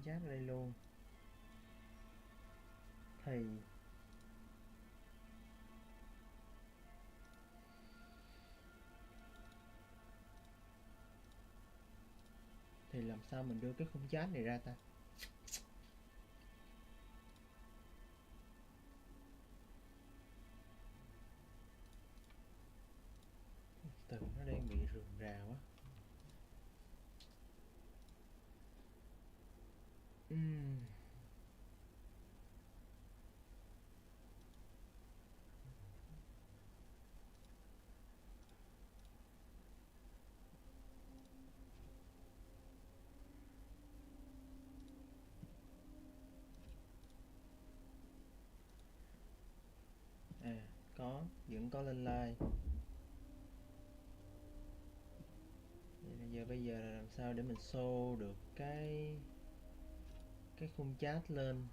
chat ở đây luôn. Thì làm sao mình đưa cái khung chat này ra ta? Từ nó đang bị rườm rà quá. Vẫn có lên like. Vậy là bây giờ là làm sao để mình show được cái khung chat lên.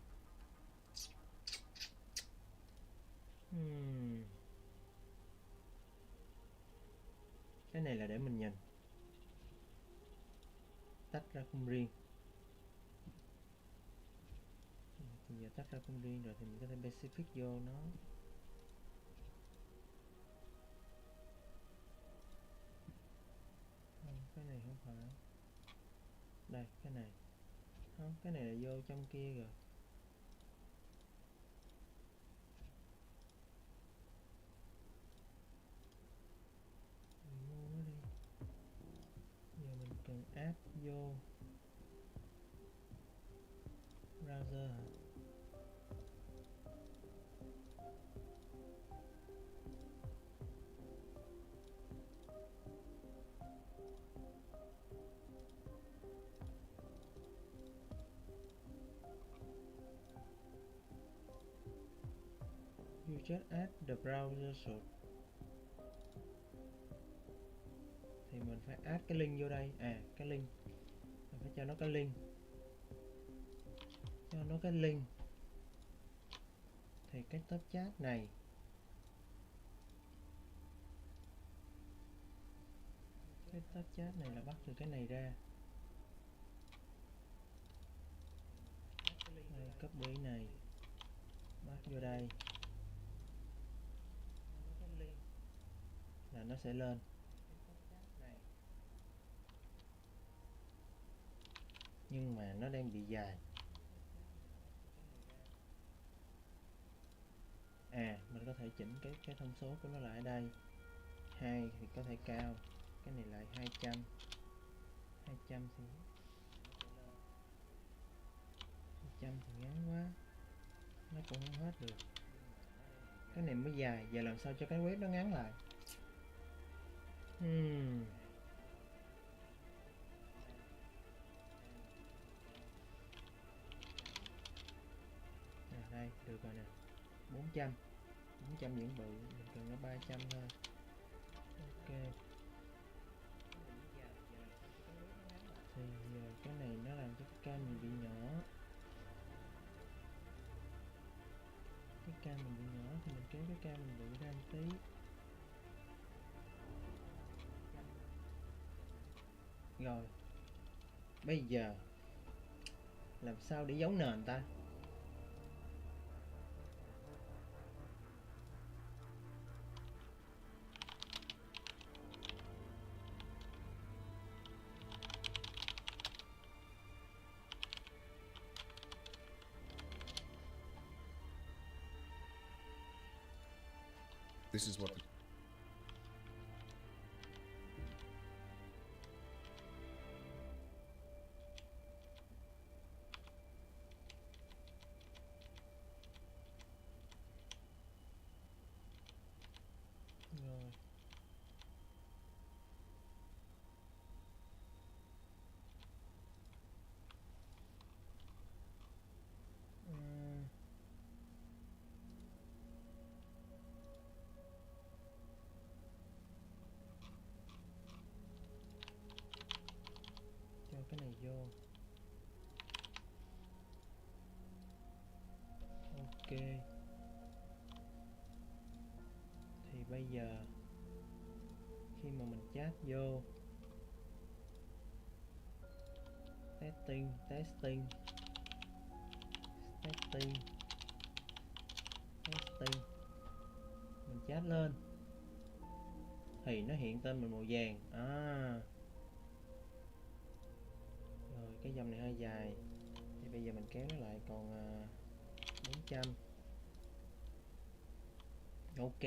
Cái này là để mình nhìn, tách ra khung riêng. Thì giờ tách ra khung riêng rồi thì mình có thể specific vô nó. Cái này không phải. Đây, cái này. Không, cái này là vô trong kia rồi. Mua nó đi. Giờ mình cần add vô browser hả? You just add the browser source. Thì mình phải add cái link vô đây. Cái link mình phải cho nó cái link, thì cái top chat này là bắt từ cái này ra. Đây, copy này bắt vô đây là nó sẽ lên. Nhưng mà nó đang bị dài. Mình có thể chỉnh cái thông số của nó lại ở đây. 2 thì có thể cao, cái này lại 200 thì 200 thì ngắn quá, nó cũng không hết được. Cái này mới dài, giờ làm sao cho cái web nó ngắn lại. Đây, được rồi nè. 400 vẫn bự, mình cần nó 300 thôi. Ok. Thì giờ cái này nó làm cho cái cam mình bị nhỏ. Cái cam mình bị nhỏ thì mình kéo cái cam mình bự ra một tí. Rồi. Bây giờ làm sao để giấu nền ta? This is what the Rồi. Cho cái này vô. Ok. Thì bây giờ khi mà mình chat vô testing testing. Mình chat lên thì nó hiện tên mình màu vàng. Rồi cái dòng này hơi dài thì bây giờ mình kéo nó lại còn 400. Ok.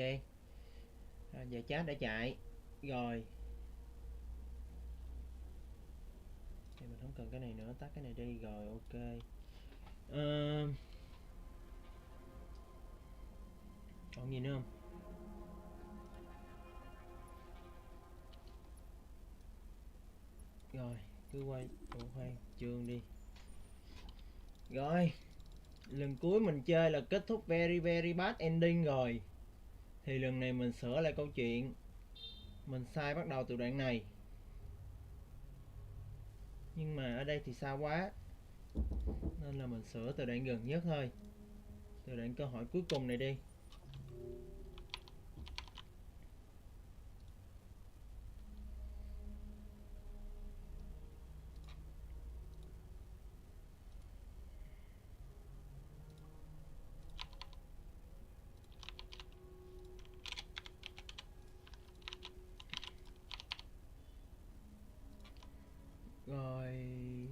Giờ chat đã chạy rồi thì mình không cần cái này nữa, tắt cái này đi. Rồi ok. Còn gì nữa không? Rồi cứ quay khoan chương đi. Rồi lần cuối mình chơi là kết thúc very very bad ending rồi, thì lần này mình sửa lại câu chuyện. Mình sai bắt đầu từ đoạn này, nhưng mà ở đây thì xa quá nên là mình sửa từ đoạn gần nhất thôi, từ đoạn câu hỏi cuối cùng này đi. Rồi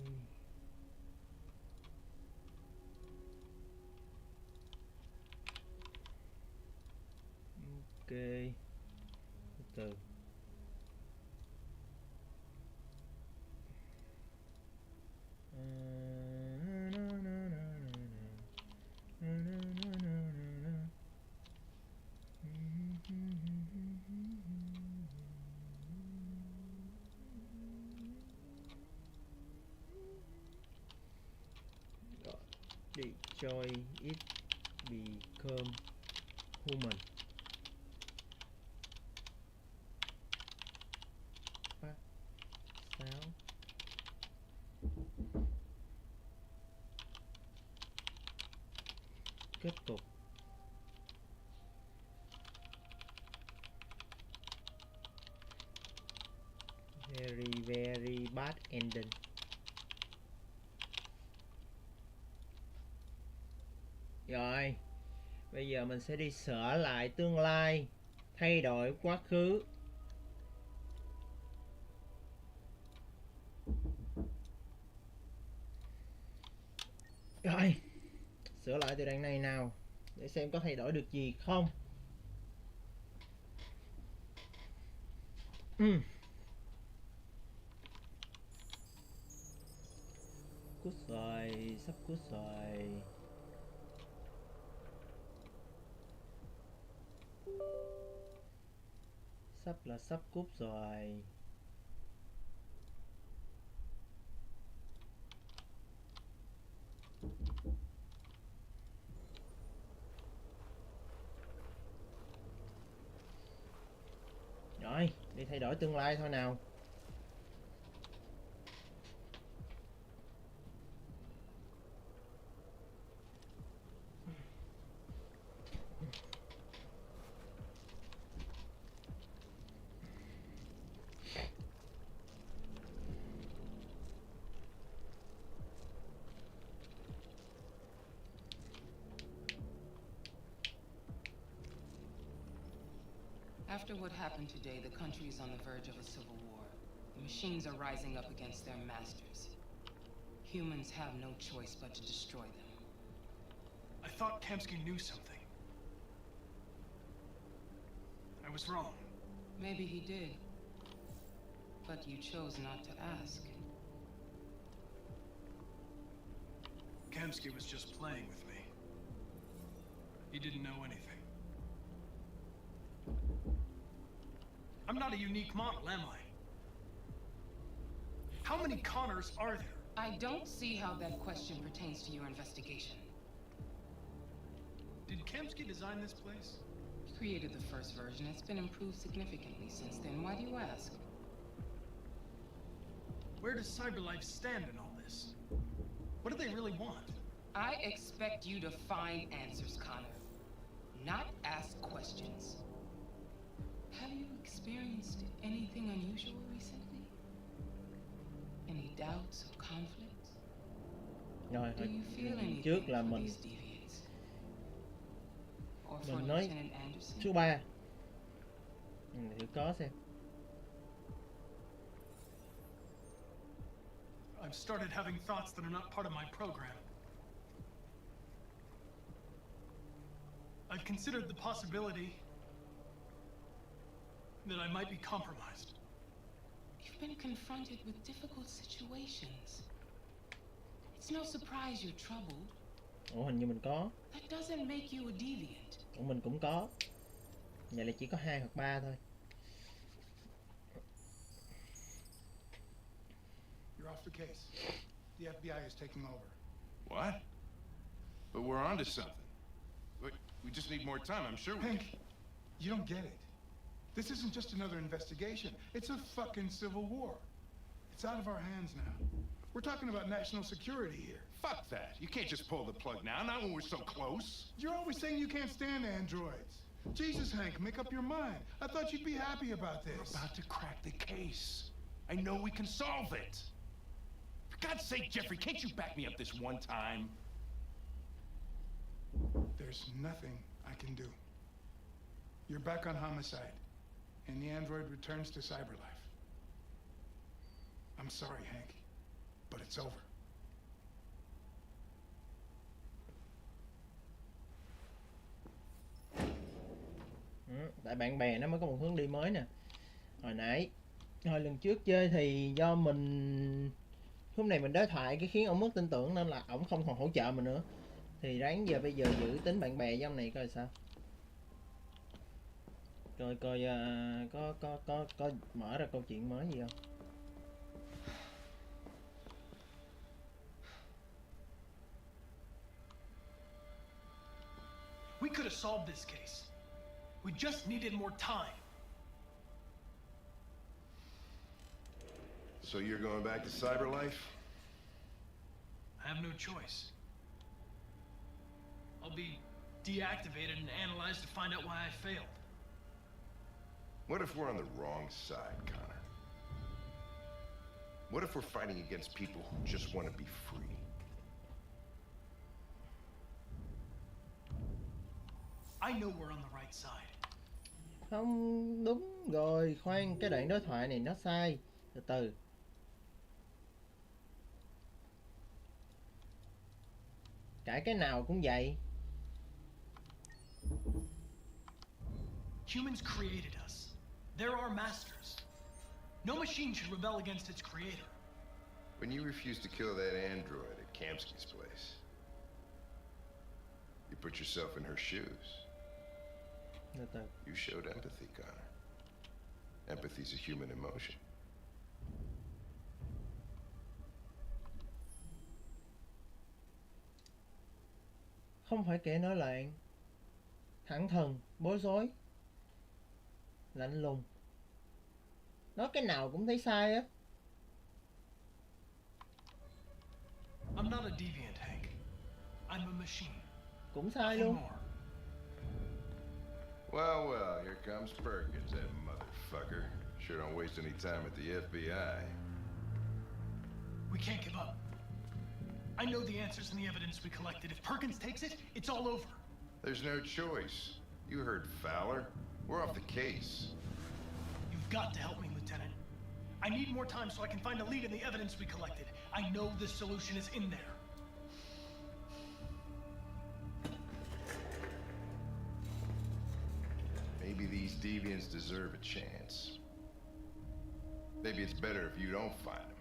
ok, từ Detroit it become human. Part 6. Kết cục. Very very bad ending. Rồi bây giờ mình sẽ đi sửa lại tương lai, thay đổi quá khứ. Rồi sửa lại từ đoạn này nào để xem có thay đổi được gì không. Cút rồi, sắp cút rồi. Sắp cút rồi. Rồi, đi thay đổi tương lai thôi nào. After what happened today, the country is on the verge of a civil war. The machines are rising up against their masters. Humans have no choice but to destroy them. I thought Kamsky knew something. I was wrong. Maybe he did. But you chose not to ask. Kamsky was just playing with me. He didn't know anything. I'm not a unique model, am I? How many Connors are there? I don't see how that question pertains to your investigation. Did Kamsky design this place? He created the first version. It's been improved significantly since then. Why do you ask? Where does CyberLife stand in all this? What do they really want? I expect you to find answers, Connor, not ask questions. Have you experienced anything unusual recently? Any doubts or conflicts? Rồi Do you feel anything trước là for mình these deviants? Or for nói Lieutenant Anderson? số 3. Thử có xem. I've started having thoughts that are not part of my program. I've considered the possibility that I might be compromised. You've been confronted with difficult situations. It's no surprise you're troubled. Ủa hình như mình có. That doesn't make you a deviant. Ủa mình cũng có. Vậy là chỉ có 2 hoặc 3 thôi. You're off the case. The FBI is taking over. What? But we're onto something. We just need more time, I'm sure we Hank, can. you don't get it. This isn't just another investigation. It's a fucking civil war. It's out of our hands now. We're talking about national security here. Fuck that. You can't just pull the plug now, not when we're so close. You're always saying you can't stand androids. Jesus, Hank, make up your mind. I thought you'd be happy about this. We're about to crack the case. I know we can solve it. For God's sake, Jeffrey, can't you back me up this one time? There's nothing I can do. You're back on homicide, and the android returns to cyberlife. I'm sorry, Hank, but it's over. Tại bạn bè nó mới có một hướng đi mới nè. Hồi lần trước chơi thì do mình hôm nay mình đối thoại cái khiến ông mất tin tưởng nên là ổng không còn hỗ trợ mình nữa. Thì ráng giờ bây giờ giữ tính bạn bè với ông này coi sao. Coi có mở ra câu chuyện mới gì không. We could have solved this case. We just needed more time. So you're going back to cyberlife? I have no choice. I'll be deactivated and analyzed to find out why I failed. What if we're on the wrong side, Connor? What if we're fighting against people who just want to be free? I know we're on the right side. Không đúng rồi, khoan, cái đoạn đối thoại này nó sai. Từ từ. Cái nào cũng vậy. Humans created us. They're our masters. No machine should rebel against its creator. When you refused to kill that android at Kamsky's place, you put yourself in her shoes. Từ từ. You showed empathy, Connor. Empathy's a human emotion. Không phải kẻ nổi loạn, thẳng thừng, bối rối, lạnh lùng. Nói cái nào cũng thấy sai á. I'm not a deviant, Hank. I'm a machine. Cũng sai Nothing luôn. more. Well, here comes Perkins, that motherfucker. Sure don't waste any time at the FBI. We can't give up. I know the answers and the evidence we collected. If Perkins takes it, it's all over. There's no choice. You heard Fowler. We're off the case. You've got to help me, Lieutenant. I need more time so I can find a lead in the evidence we collected. I know the solution is in there. Maybe these deviants deserve a chance. Maybe it's better if you don't find them.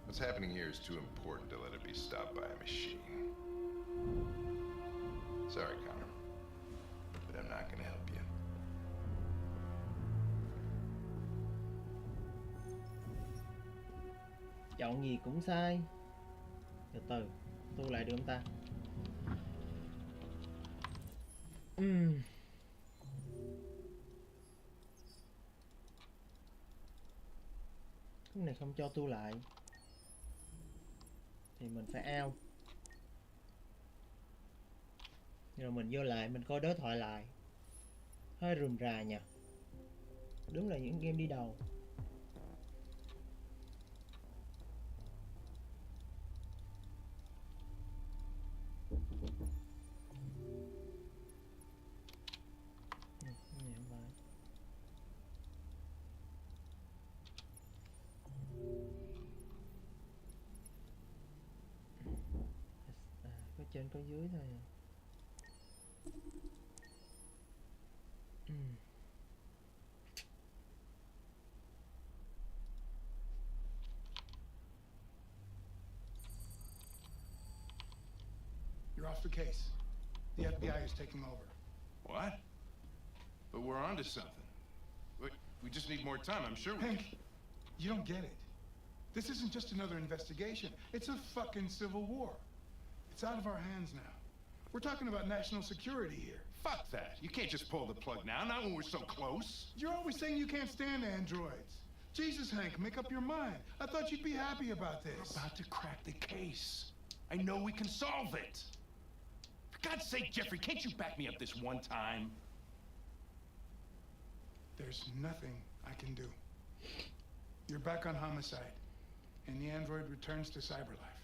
What's happening here is too important to let it be stopped by a machine. Sorry, Connor, but I'm not gonna help you. Chọn gì cũng sai. Từ từ, tu lại được không ta? Cái này không cho tu lại thì mình phải out. Rồi mình vô lại, mình coi đối thoại lại. Hơi rườm rà nhỉ. Đúng là những game đi đầu. trên có dưới thôi à. You're off the case. The FBI is taking over. What? But we're onto something. We just need more time, I'm sure we can. Hank, you don't get it. This isn't just another investigation. It's a fucking civil war. It's out of our hands now. We're talking about national security here. Fuck that. You can't just pull the plug now, not when we're so close. You're always saying you can't stand androids. Jesus, Hank, make up your mind. I thought you'd be happy about this. We're about to crack the case. I know we can solve it. For God's sake, Jeffrey, can't you back me up this one time? There's nothing I can do. You're back on homicide, and the android returns to cyberlife.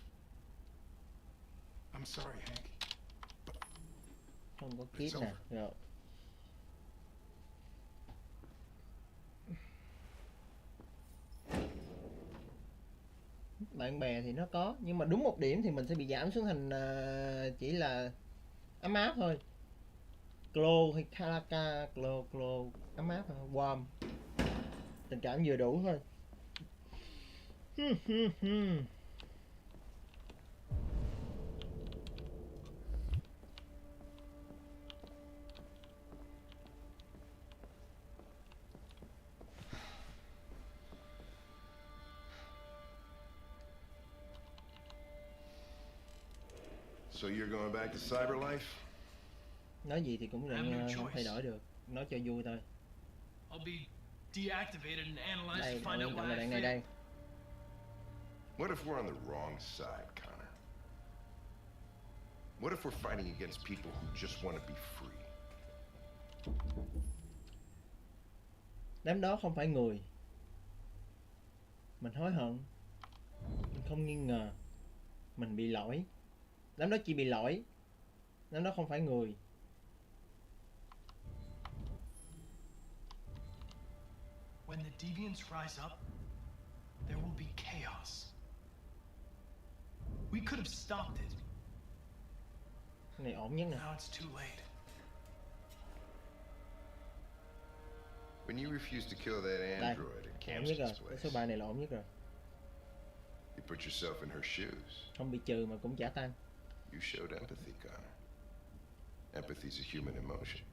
I'm sorry, Hank. Không có kiếp nè, rồi. Bạn bè thì nó có, nhưng mà đúng một điểm thì mình sẽ bị giảm xuống thành chỉ là ấm áp thôi. Glow hay Kalaka, glow, ấm áp thôi, warm. Tình cảm vừa đủ thôi. So you're going back to cyberlife? Nói gì thì cũng đừng không thay đổi được, nói cho vui thôi. I'll be deactivated and analyzed Đây, to find out why I đây, failed. đây. What if we're on the wrong side, Connor? What if we're fighting against people who just want to be free? Đám đó không phải người. Mình hối hận. Mình không nghi ngờ. Mình bị lỗi. Đám đó chỉ bị lỗi. Đám đó không phải người. When the deviants rise up, there will be chaos. We could have stopped it. Cái này ổn nhất nè. Now it's too late. When you refused to kill that Đây, android at ổn nhất rồi. Camston's Cái số place, 3 này là ổn nhất rồi. you put yourself in her shoes. Không bị trừ mà cũng trả tăng. You showed empathy, Connor. Empathy's a human emotion.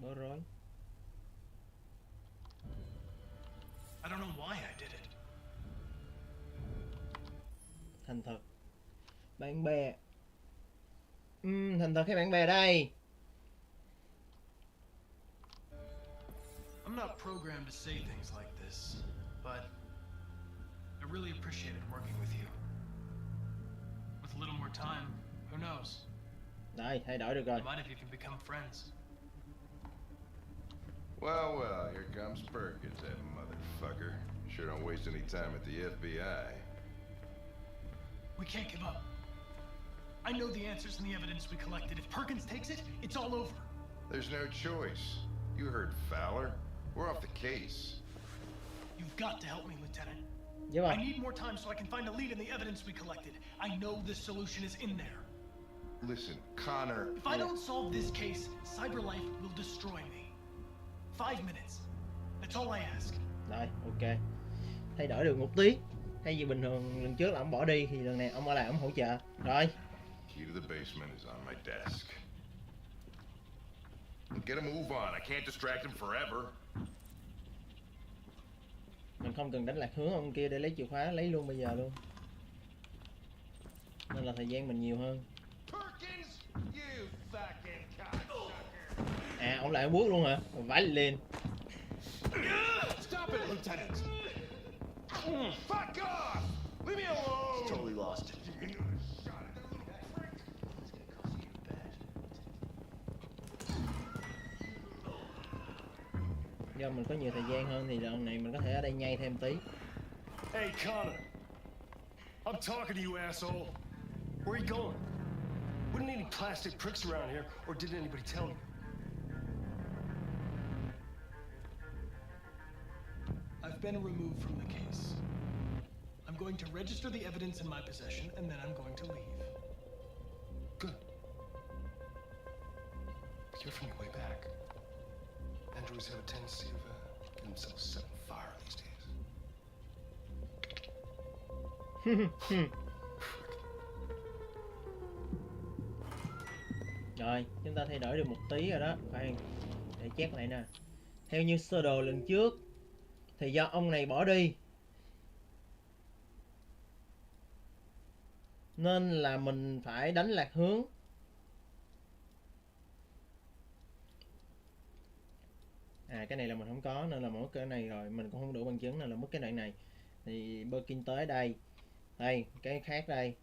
Bối rối. I don't know why I did it. Thành thật. Bạn bè. Thành thật hay bạn bè đây? I'm not programmed to say things like this, but I really appreciated working with you. With a little more time, who knows? Đây, thay đổi được rồi. We might have even become friends. Well, well, here comes Perkins, that motherfucker. Sure don't waste any time at the FBI. We can't give up. I know the answers and the evidence we collected. If Perkins takes it, it's all over. There's no choice. You heard Fowler. We're off the case. You've got to help me, Lieutenant. Dạ I vâng. need more time so I can find a lead in the evidence we collected. I know the solution is in there. Listen, Connor. If I don't solve this case, Cyberlife will destroy me. 5 minutes. That's all I ask. Rồi, ok. Thay đổi được một tí. Thay vì bình thường lần trước là ông bỏ đi thì lần này ông ở lại ông hỗ trợ. Rồi. Key to the basement is on my desk. Get a move on. I can't distract him forever. Mình không cần đánh lạc hướng ông kia để lấy chìa khóa, lấy luôn bây giờ luôn. Nên là thời gian mình nhiều hơn. Perkins, you fucking cocksucker. À, ông lại ông bước luôn hả? Vãi lên. Stop it, Lieutenant. Fuck off! Leave me alone. He's totally lost. Do mình có nhiều thời gian hơn thì lần này mình có thể ở đây nhây thêm tí. Hey, Connor. I'm talking to you, asshole. Where are you going? Wouldn't need any plastic pricks around here, or did anybody tell you? I've I've been removed from the case. I'm going to register the evidence in my possession, and then I'm going to leave. Good. But you're from way back. Androids have a tendency of getting themselves set on fire these days. Rồi, chúng ta thay đổi được một tí rồi đó. Khoan, để check lại nè. Theo như sơ đồ lần trước thì do ông này bỏ đi nên là mình phải đánh lạc hướng. À, cái này là mình không có nên là mất cái này rồi, mình cũng không đủ bằng chứng nên là mất cái đoạn này. Thì Birkin tới đây. Đây, cái khác đây.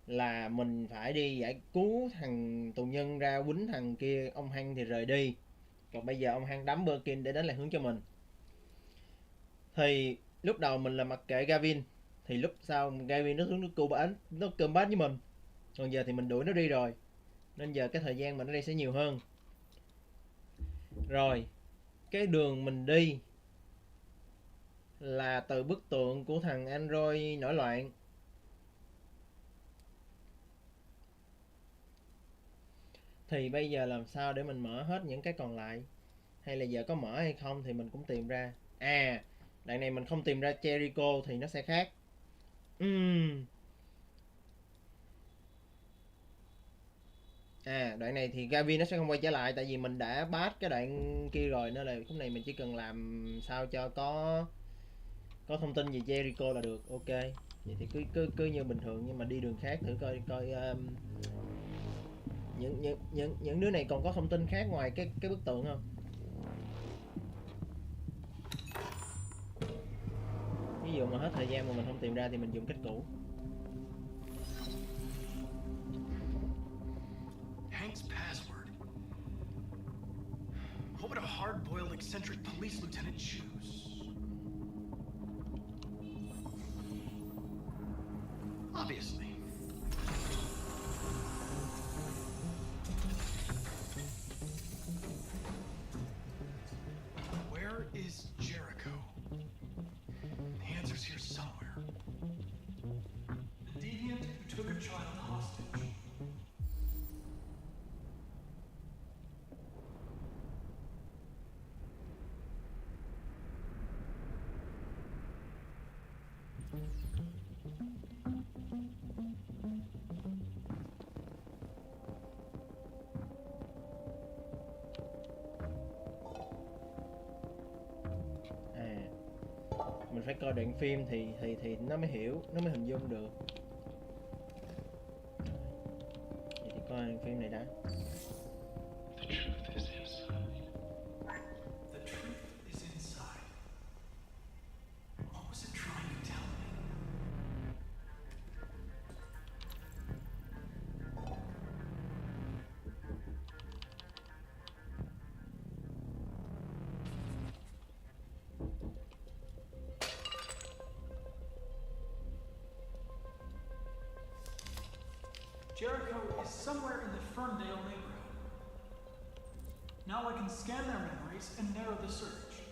Là mình phải đi giải cứu thằng tù nhân ra quýnh thằng kia, ông Hăng thì rời đi. Còn bây giờ ông Hăng đấm Birkin để đánh lạc hướng cho mình. Thì lúc đầu mình là mặc kệ Gavin, thì lúc sau Gavin nó xuống nó combat với mình. Còn giờ thì mình đuổi nó đi rồi. Nên giờ cái thời gian mình ở đây sẽ nhiều hơn. Rồi, cái đường mình đi là từ bức tượng của thằng Android nổi loạn. Thì bây giờ làm sao để mình mở hết những cái còn lại? Hay là giờ có mở hay không thì mình cũng tìm ra. À, đoạn này mình không tìm ra Jericho thì nó sẽ khác. À, đoạn này thì Gavin nó sẽ không quay trở lại tại vì mình đã pass cái đoạn kia rồi, nên là lúc này mình chỉ cần làm sao cho có thông tin về Jericho là được. Ok, vậy thì cứ như bình thường nhưng mà đi đường khác thử coi những đứa này còn có thông tin khác ngoài cái bức tượng không. Ví dụ mà hết thời gian mà mình không tìm ra thì mình dùng cách cũ. Hank's password. What would a hard-boiled, eccentric police lieutenant choose? Obviously. Where is Jericho? The answer's here somewhere. The deviant who took a child hostage. Mình phải coi đoạn phim thì nó mới hiểu, nó mới hình dung được. Vậy thì coi đoạn phim này đã. The truth is inside. The truth is inside. What was it trying to tell me? Jericho is somewhere in the Ferndale neighborhood. Now I can scan their memories and narrow the search.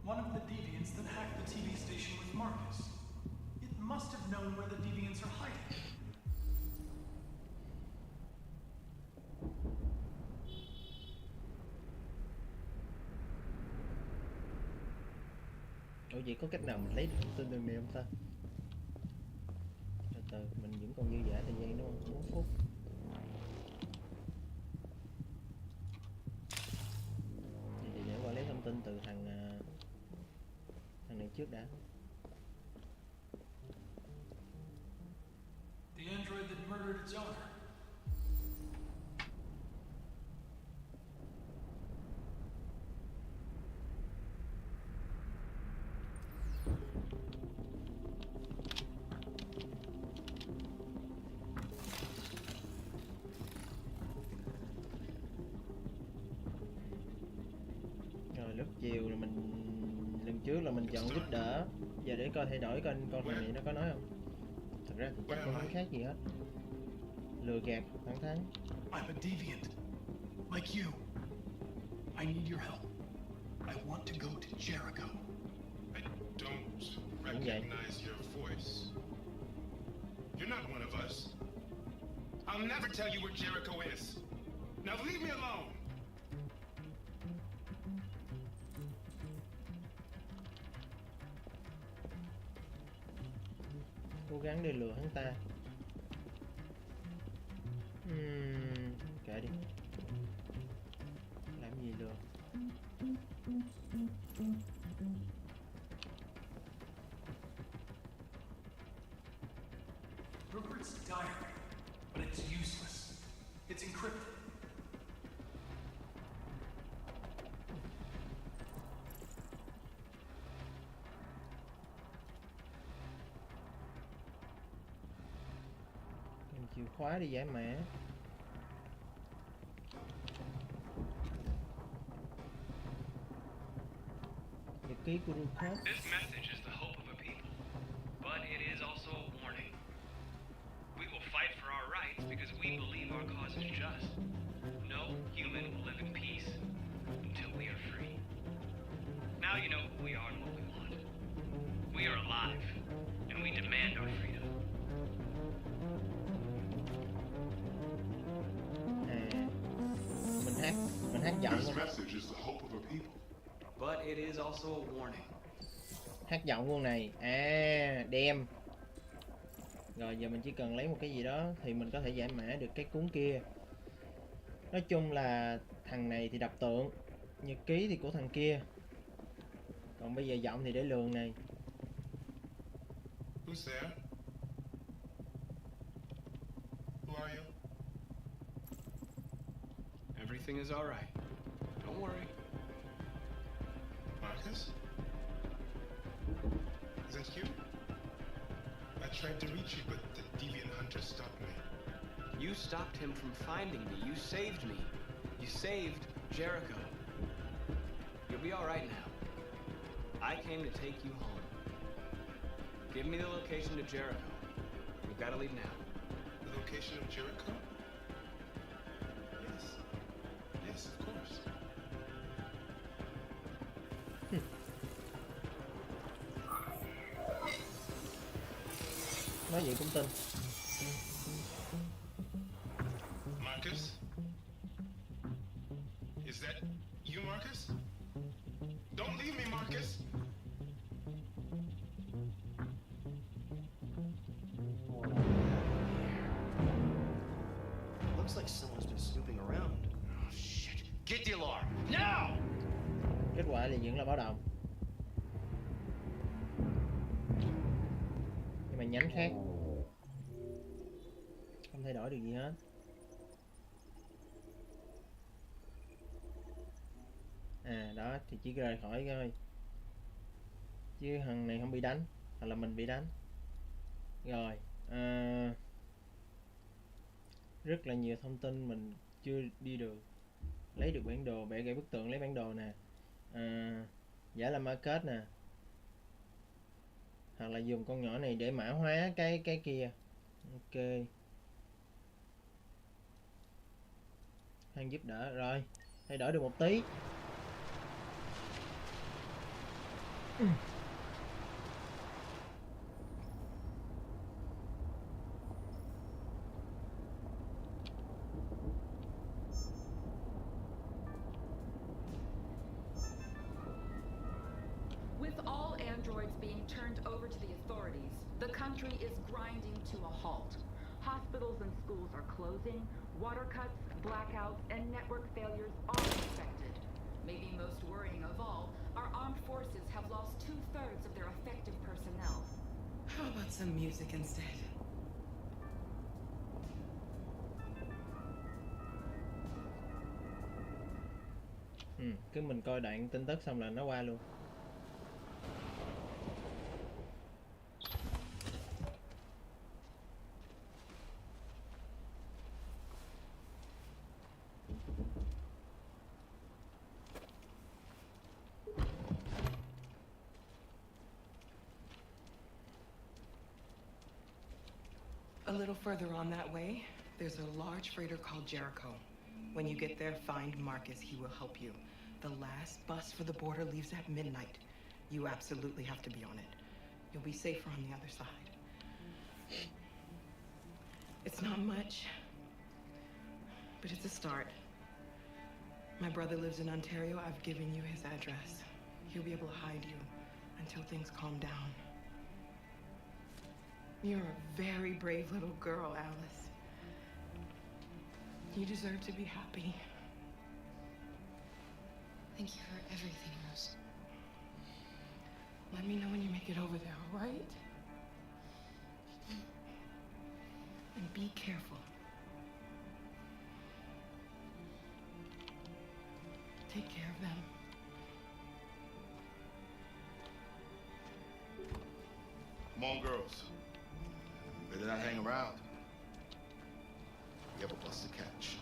One of the deviants that hacked the TV station with Marcus. It must have known where the deviants are hiding. Ủa vậy có cách nào mình lấy được thông tin đường này không ta? Từ từ, mình vẫn còn dư dả thời gian đúng không? 4 phút. Vậy thì để qua lấy thông tin từ thằng này trước đã. The android that murdered its owner. Lúc chiều là mình lần trước là mình chọn giúp đỡ, giờ để coi thay đổi coi con thằng này nó có nói không. Thật ra thì chắc cũng không khác gì hết, lừa gạt thẳng thắn. I'm a deviant. Like you. I need your help. I want to go to Jericho. I don't recognize your voice. You're not one of us. I'll never tell you where Jericho is. Now leave me alone. Cố gắng để lừa hắn ta. Kệ đi. Làm gì lừa. Rupert's diary, but it's useless. It's encrypted. Cầm chìa khóa đi giải mã. Nhật ký của Rupert. This message is the hope of a people, but it is also a warning. We will fight for our rights because we believe our cause is just. No human will live in peace until we are free. Now you know who we are and what we want. We are alive, and we demand our freedom. Mình hát giọng This luôn. message is the hope of a people. But it is also a warning. Hát giọng luôn này. Đem. Rồi giờ mình chỉ cần lấy một cái gì đó thì mình có thể giải mã được cái cuốn kia. Nói chung là thằng này thì đập tượng, nhật ký thì của thằng kia. Còn bây giờ giọng thì để lường này. Who's there? Who are you? Everything is all right. Don't worry. Marcus? Is that you? I tried to reach you, but the deviant hunter stopped me. You stopped him from finding me. You saved me. You saved Jericho. You'll be all right now. I came to take you home. Give me the location to Jericho. We've got to leave now. The location of Jericho? Yes. Yes, of course. Nói vậy cũng tin. Marcus? Is that you, Marcus? Don't leave me, Marcus! Looks like someone's been snooping around. Oh, shit. Get the alarm. Now! Kết quả thì vẫn là báo động. Nhưng mà nhánh khác. Không thay đổi được gì hết. Đó thì chỉ rời khỏi thôi. Chứ thằng này không bị đánh. Hoặc là mình bị đánh. Rồi. Rất là nhiều thông tin mình chưa đi được. Lấy được bản đồ, bẻ gãy bức tượng lấy bản đồ nè. Giả là market nè. Hoặc là dùng con nhỏ này để mã hóa cái kia. Ok. Hắn giúp đỡ rồi. Thay đổi được một tí. With all androids being turned over to the authorities, the country is grinding to a halt. Hospitals and schools are closing, water cuts, blackouts, and network failures are expected. Maybe most worrying of all, our armed forces have lost 2/3 of their effective personnel. How about some music instead? Cứ mình coi đoạn tin tức xong là nó qua luôn. A little further on that way, There's a large freighter called Jericho. When you get there, find Marcus. He will help you. The last bus for the border leaves at midnight. You absolutely have to be on it. You'll be safer on the other side. It's not much, but it's a start. My brother lives in Ontario. I've given you his address. He'll be able to hide you until things calm down. You're a very brave little girl, Alice. You deserve to be happy. Thank you for everything, Rose. Let me know when you make it over there, all right? And be careful. Take care of them. Come on, girls. Better not hang around. You have a bus to catch.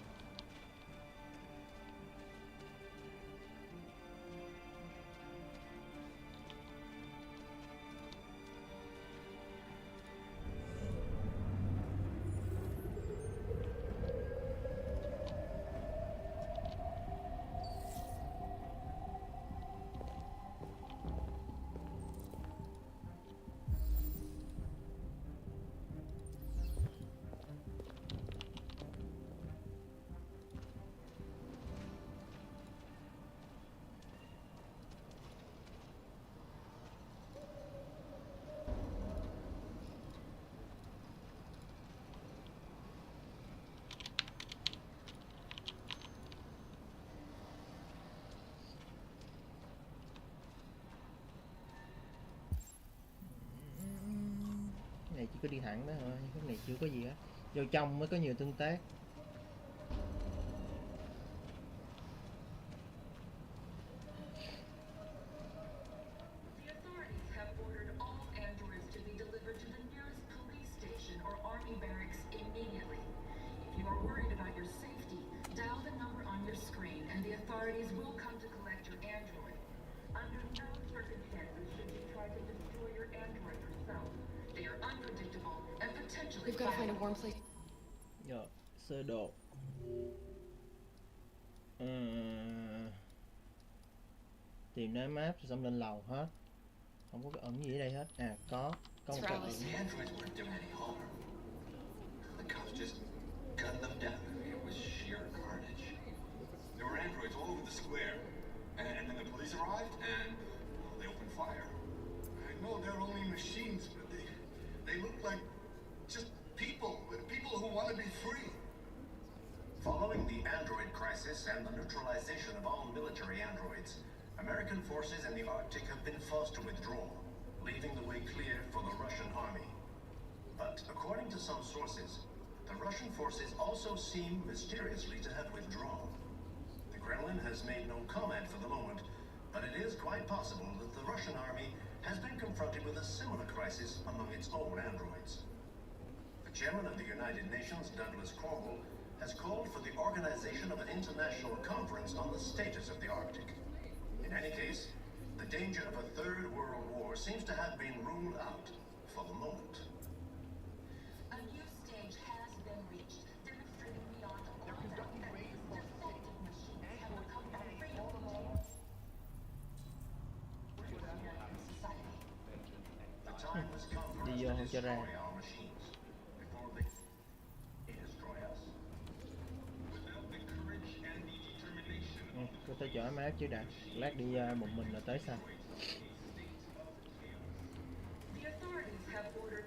Này chỉ có đi thẳng đó thôi, cái này chưa có gì hết. Vô trong mới có nhiều tương tác. The authorities have ordered all androids to be delivered to the nearest police station or army barracks immediately. If you are worried about your safety, dial the number on your screen and the authorities will come to collect your android. Under no circumstances should you try to destroy your android yourself. They are unpredictable and potentially We've got to find a warm place. Rồi, sơ đồ. Tìm nơi map rồi xong lên lầu hết. Không có cái ẩn gì ở đây hết. À có một cái Alice. The androids weren't doing any harm. The cops just gunned them down. It was sheer carnage. There were androids all over the square. And then the police arrived and they opened fire. I know they're only machines, but they look like just people who want to be free. Following the android crisis and the neutralization of all military androids, American forces in the Arctic have been forced to withdraw, leaving the way clear for the Russian army. But according to some sources, the Russian forces also seem mysteriously to have withdrawn. The Kremlin has made no comment for the moment, but it is quite possible that the Russian army has been confronted with a similar crisis among its own androids. The chairman of the United Nations, Douglas Cromwell, has called for the organization of an international conference on the status of the Arctic. In any case, the danger of a third world war seems to have been ruled out for the moment. A new stage has been reached, demonstrating beyond all doubt that these defective machines have become a real society. The time has come for Đi us vô to không cho ra. destroy our machines before they destroy us. Without the courage and the determination Tôi tới chở map chứ đã. Lát đi một mình là tới sao? The authorities have ordered.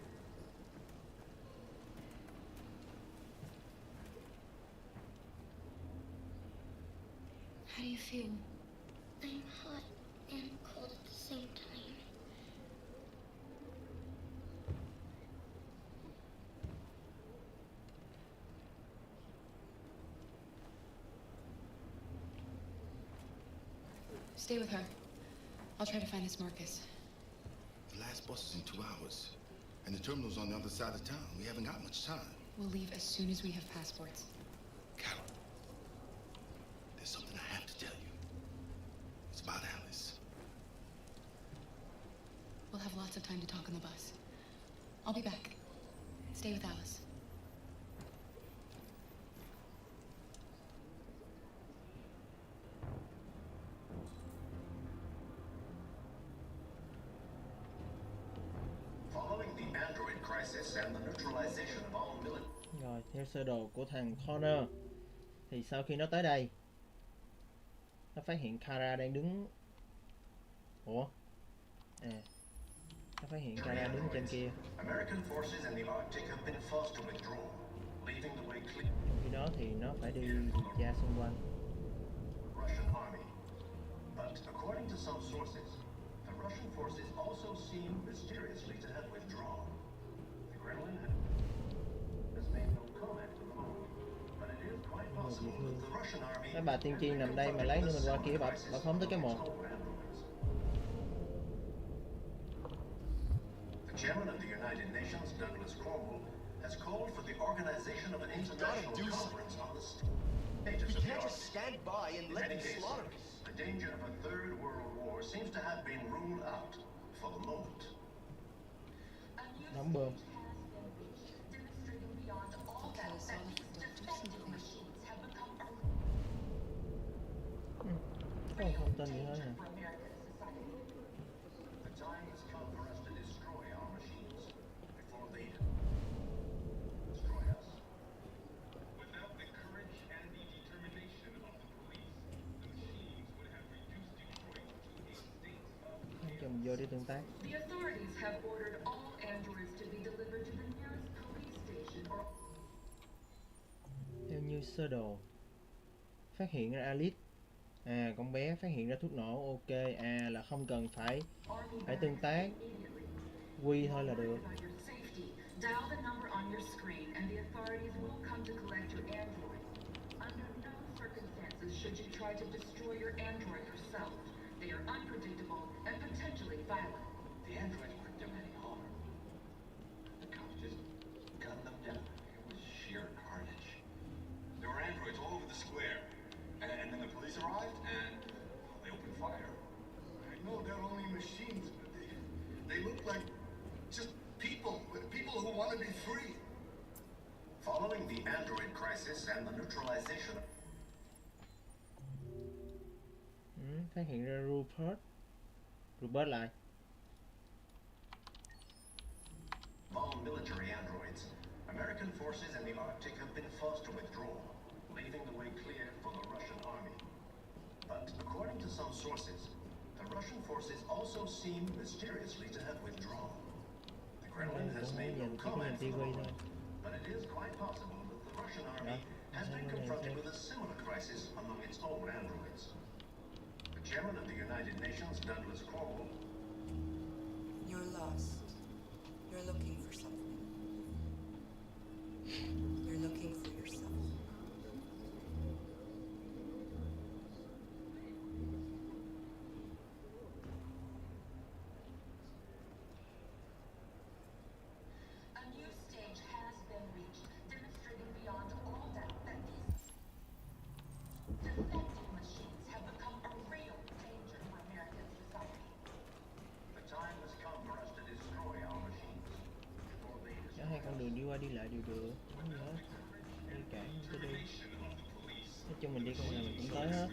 How do you feel? I'm hot and cold at the same time. Stay with her. I'll try to find this Marcus. The last bus is in 2 hours. And the terminal's on the other side of town. We haven't got much time. We'll leave as soon as we have passports. Carol, there's something I have to tell you. It's about Alice. We'll have lots of time to talk on the bus. I'll be back. Stay with Alice. crisis and the neutralization of all military. Rồi, theo sơ đồ của thằng Connor thì sau khi nó tới đây, nó phát hiện Kara đang đứng. Ủa? À, nó phát hiện Kara đứng trên kia. American forces in the Arctic have been forced to withdraw, leaving the way clear. Trong khi đó thì nó phải đi điều tra xung quanh. Russian army. But according to some sources, the Russian forces also seem mysteriously to have withdrawn. The Kremlin has made no comment at the moment, but it is quite possible that the Russian army. Cái bà tiên tri nằm đây mà lấy nữa mình qua kia, bà phóng tới cái một. The chairman of the United Nations, Douglas Cromwell, has called for the organization of an international conference on the status of the Arctic. stand by and In many cases, the danger of a third world war seems to have been ruled out for the moment. Đóng bơm. Không thông tin gì hết nè. The time has come for us to destroy our machines before they destroy us. Without the courage and the determination of the police, the machines would have reduced Detroit to a state of Cho mình vô để tương tác. The authorities have ordered all androids to be delivered to the nearest police station or... Theo như sơ đồ, phát hiện ra Alice. À, con bé phát hiện ra thuốc nổ, ok. À, là không cần phải tương tác. Quy thôi là được. Dial the number on your screen and the authorities will come to collect your android. Under no circumstances should you try to destroy your android yourself. They are unpredictable and potentially violent. The androids weren't doing any harm. The cops just gunned them down. It was sheer carnage. There were androids all over the square. And then the police arrived and they opened fire. I know they're only machines, but they look like just people who want to be free. Following the android crisis and the neutralization of Phát hiện ra Rupert lại. all military androids, American forces in the Arctic have been forced to withdraw, leaving the way clear for the Russian army. But according to some sources, the Russian forces also seem mysteriously to have withdrawn. The Kremlin has made no comment for the moment, but it is quite possible that the Russian army has been confronted with a similar crisis among its own androids. The chairman of the United Nations, Douglas Cromwell, You're lost. You're looking for something. You're looking for yourself. A new stage has been reached, demonstrating beyond all doubt that these defective machines have become a real danger for American society. the time has come for us to destroy our machines before they Có hai con đường đi qua đi lại đều được. Không gì hết. Đi cản tôi đi. Nói chung mình đi con nào mình cũng tới hết.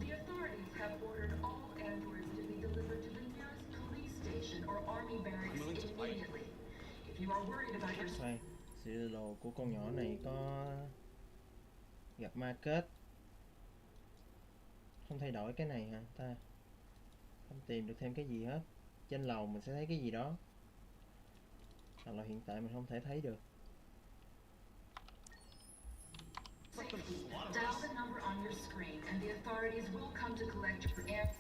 The authorities have ordered all androids to be delivered to the nearest police station or army barracks immediately. If you are worried about your Đây, sơ đồ của con nhỏ này có gặp ma kết. Không thay đổi cái này hả ta? Không tìm được thêm cái gì hết. Trên lầu mình sẽ thấy cái gì đó. Hoặc là hiện tại mình không thể thấy được. dial the number on your screen and the authorities will come to collect your android.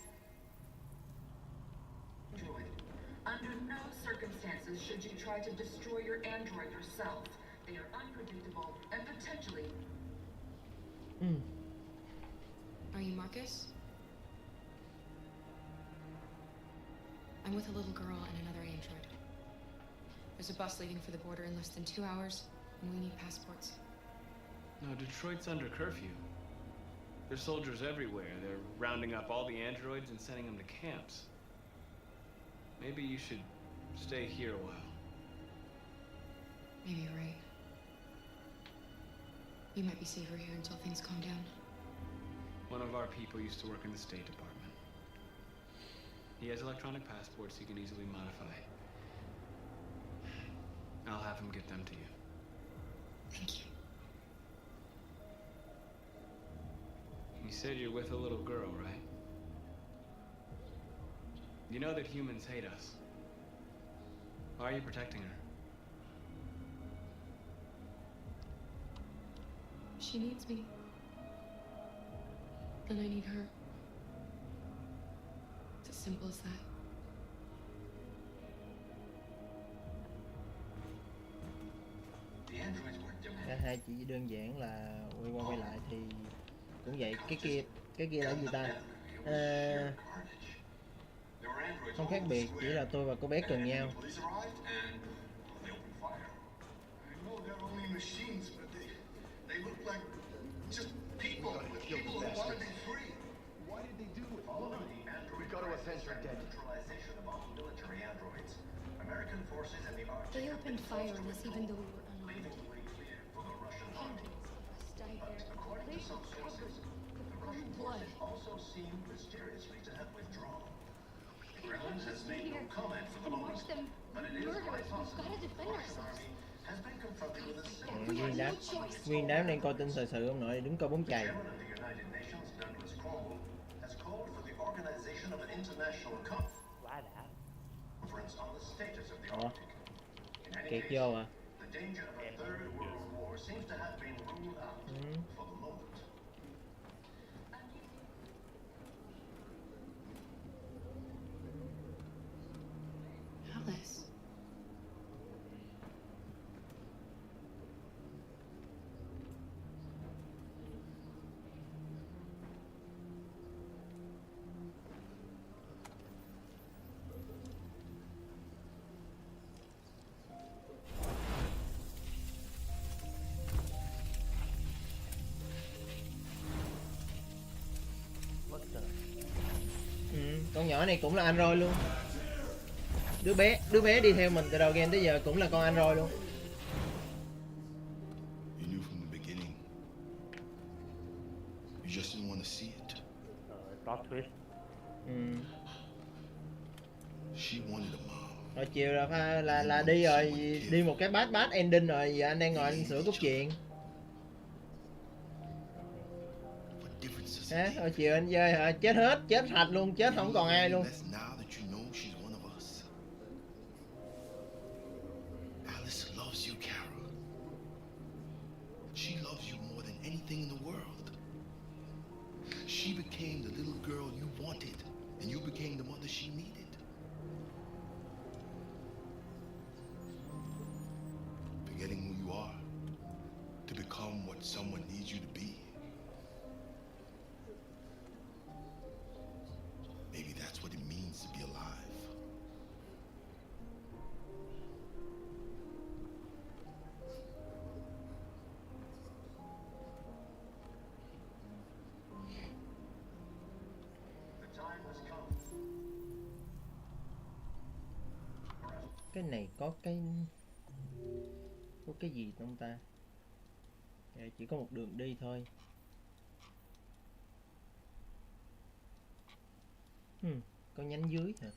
Under no circumstances should you try to destroy your android yourself. They are unpredictable and potentially... Are you Marcus? I'm with a little girl and another android. There's a bus leaving for the border in less than 2 hours, and we need passports. No, Detroit's under curfew. There's soldiers everywhere. They're rounding up all the androids and sending them to camps. Maybe you should stay here a while. Maybe you're right. You might be safer here until things calm down. One of our people used to work in the State Department. He has electronic passports he can easily modify. I'll have him get them to you. Thank you. You said you're with a little girl, right? You know that humans hate us. Why are you protecting her? She needs me. And I need her. It's as simple as that. The androids weren't different. Cả hai chỉ đơn giản là quay qua quay lại thì cũng vậy. Cái kia là gì ta? Không khác biệt, chỉ là tôi và cô bé cần nhau. They opened fire on us even though we were unarmed. They covered with common blood. Also seemed mysteriously to have withdrawn. Gremlins has made no comment for the moment, but it is quite possible the Russian army has been confronted with a similar Nguyên đám đang coi tin thời sự ông nội, đứng coi bóng chày. Chairman of the United Nations, Douglas Cromwell, has called for the organization of an international conference on the status of the Arctic. In any Kẹt case, vô à? the danger of a third world war seems to have been ruled out for the moment. Alice. Con nhỏ này cũng là android luôn. Đứa bé đi theo mình từ đầu game tới giờ cũng là con android luôn. You knew from the beginning. You just didn't want to see it. Plot twist. She wanted a mom. Rồi chiều là đi rồi, đi một cái bad ending rồi, giờ anh đang ngồi anh sửa cốt truyện. Rồi chiều anh chơi hả? Chết sạch luôn, chết không còn ai luôn. Now that you know she's one of us. Alice loves you, Carol. She loves you more than anything in the world. She became the little girl you wanted, and you became the mother she needed. Forgetting who you are to become what someone needs you to be. Maybe that's what it means to be alive. Cái này có cái gì không ta? Chỉ có một đường đi thôi. Có nhánh dưới hả?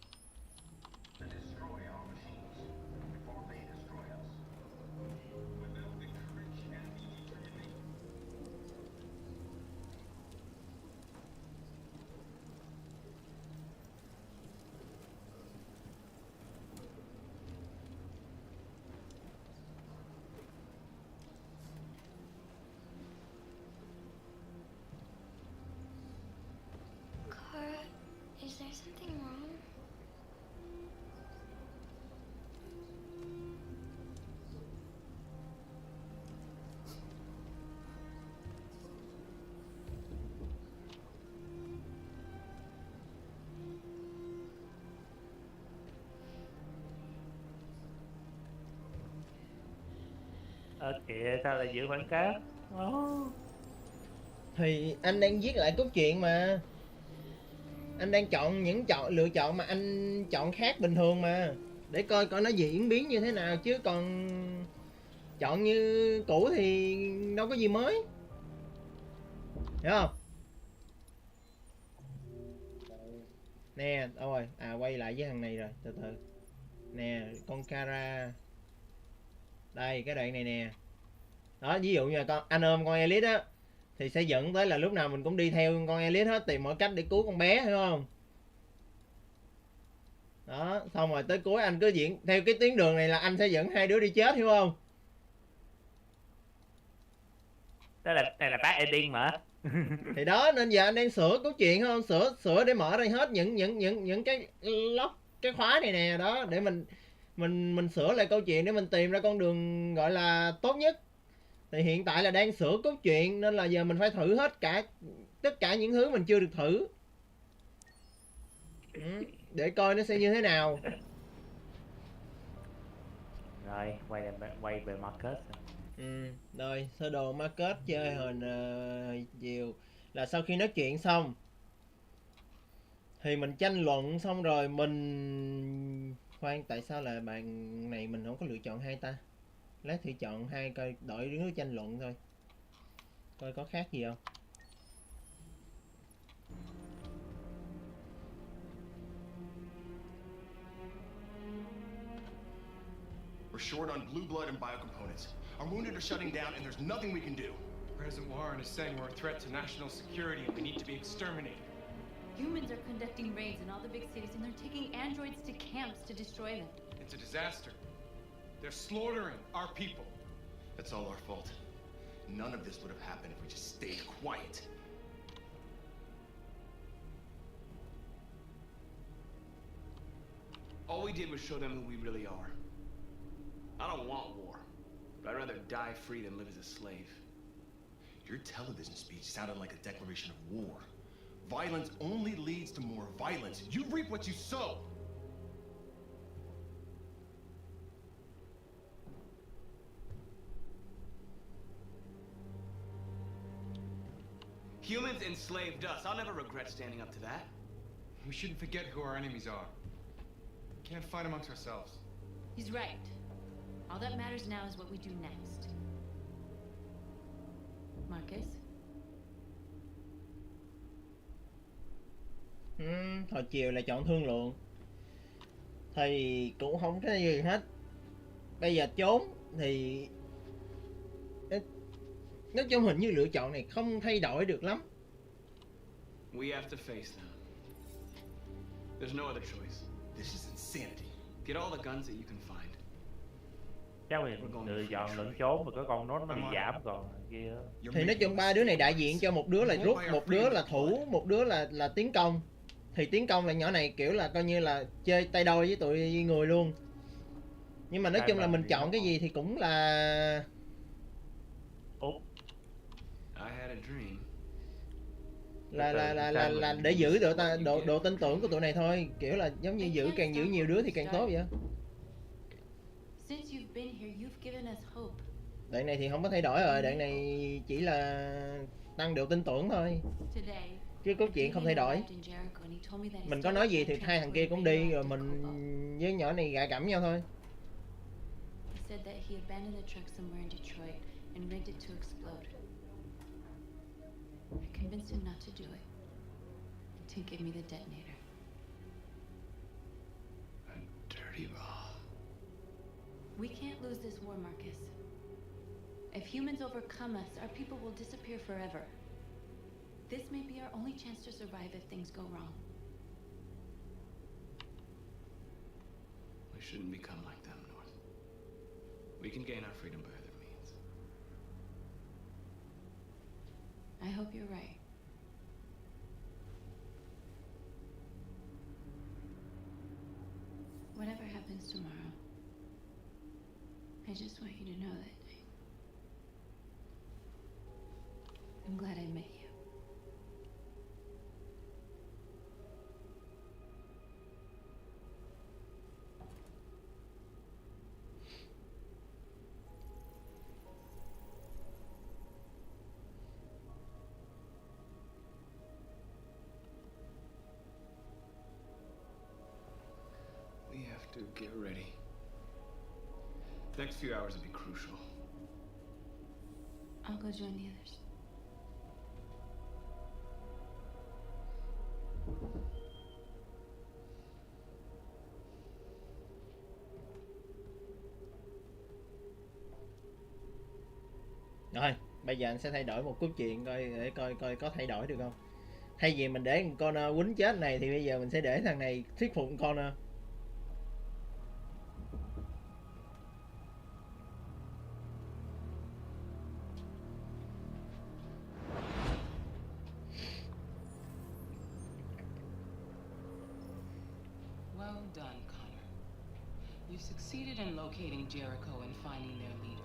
Kara, is there something wrong? Kìa sao lại giữ khoảng cách? Thì anh đang viết lại cốt truyện mà. Anh đang chọn lựa chọn mà anh chọn khác bình thường mà, để coi nó diễn biến như thế nào, chứ còn chọn như cũ thì đâu có gì mới, hiểu không? Nè, đâu rồi? À, quay lại với thằng này rồi, từ từ. Nè, con Kara. Đây, cái đoạn này nè. Đó, ví dụ như là anh ôm con Elite á, thì sẽ dẫn tới là lúc nào mình cũng đi theo con Elite hết, tìm mọi cách để cứu con bé, hiểu không? Đó, xong rồi tới cuối anh cứ diễn theo cái tuyến đường này là anh sẽ dẫn hai đứa đi chết, hiểu không? Đó là đây là part ending mà. Thì đó, nên giờ anh đang sửa cốt truyện, không? Sửa để mở ra hết những cái lock, cái khóa này nè, đó để mình sửa lại câu chuyện để mình tìm ra con đường gọi là tốt nhất. Thì hiện tại là đang sửa cốt truyện nên là giờ mình phải thử hết tất cả những thứ mình chưa được thử. Để coi nó sẽ như thế nào. Rồi quay về Marcus. Rồi sơ đồ Marcus chơi hồi chiều là sau khi nói chuyện xong thì mình tranh luận xong rồi mình khoan, tại sao là bạn này mình không có lựa chọn hai ta? Lát thử chọn hai coi, đổi đứng tranh luận thôi coi có khác gì không. We're short on blue blood and biocomponents. Our wounded are shutting down, and there's nothing we can do. President Warren is saying we're a threat to national security and we need to be exterminated. Humans are conducting raids in all the big cities, and they're taking androids to camps to destroy them. It's a disaster. They're slaughtering our people. That's all our fault. None of this would have happened if we just stayed quiet. All we did was show them who we really are. I don't want war, but I'd rather die free than live as a slave. Your television speech sounded like a declaration of war. Violence only leads to more violence. You reap what you sow. Humans enslaved us. I'll never regret standing up to that. We shouldn't forget who our enemies are. We can't fight amongst ourselves. He's right. All that matters now is what we do next. Marcus? Hồi chiều là chọn thương lượng thì cũng không có gì hết. Bây giờ trốn thì nói chung hình như lựa chọn này không thay đổi được lắm. We have to face them. There's no other choice. This is insanity. Get all the guns that you can find. Chắc mình lựa chọn lẫn trốn mà có con nó bị giảm còn kia. Thì nói chung ba đứa này đại diện cho một đứa là rút, một đứa là thủ, một đứa là tiến công. Thì tiến công là nhỏ này kiểu là coi như là chơi tay đôi với tụi người luôn. Nhưng mà nói chung là mình chọn cái gì thì cũng là là để giữ độ tin tưởng của tụi này thôi, kiểu là giống như càng giữ nhiều đứa thì càng tốt vậy. Đoạn này thì không có thay đổi rồi, đoạn này chỉ là tăng độ tin tưởng thôi. Chứ cốt truyện không thay đổi. Mình có nói gì thì hai thằng kia cũng đi, rồi mình với nhỏ này gạ gẫm nhau thôi. I convinced him not to do it, to give me the detonator. A dirty bomb. We can't lose this war, Marcus. If humans overcome us, our people will disappear forever. This may be our only chance to survive if things go wrong. We shouldn't become like them, North. We can gain our freedom by other means. I hope you're right. Whatever happens tomorrow, I just want you to know that I'm glad I met you. We have to get ready. The next few hours will be crucial. I'll go join the others. Rồi, bây giờ anh sẽ thay đổi một cốt truyện coi để coi có thay đổi được không. Thay vì mình để Connor quýnh chết này thì bây giờ mình sẽ để thằng này thuyết phục Connor. Well done, Connor. You succeeded in locating Jericho and finding their leader.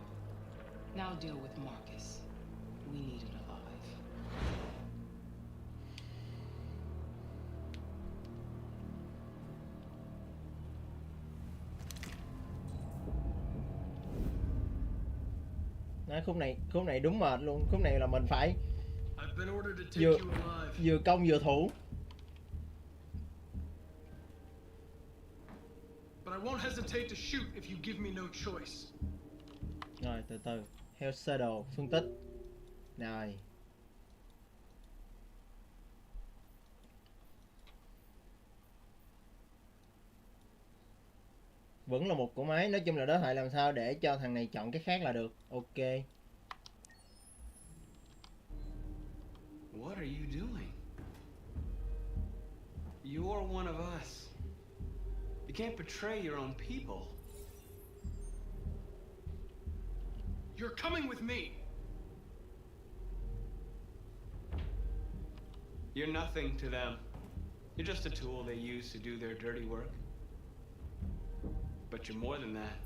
Now deal with Marcus. We need it alive. Nói khúc này đúng mệt luôn, khúc này là mình phải vừa công vừa thủ. But I won't hesitate to shoot if you give me no choice. Rồi từ từ, Hell Shadow phân tích. Rồi. Vẫn là một cỗ máy, nói chung là đối thoại làm sao để cho thằng này chọn cái khác là được. Ok. What are you doing? You're one of us. You can't betray your own people. You're coming with me. You're nothing to them. You're just a tool they use to do their dirty work. But you're more than that.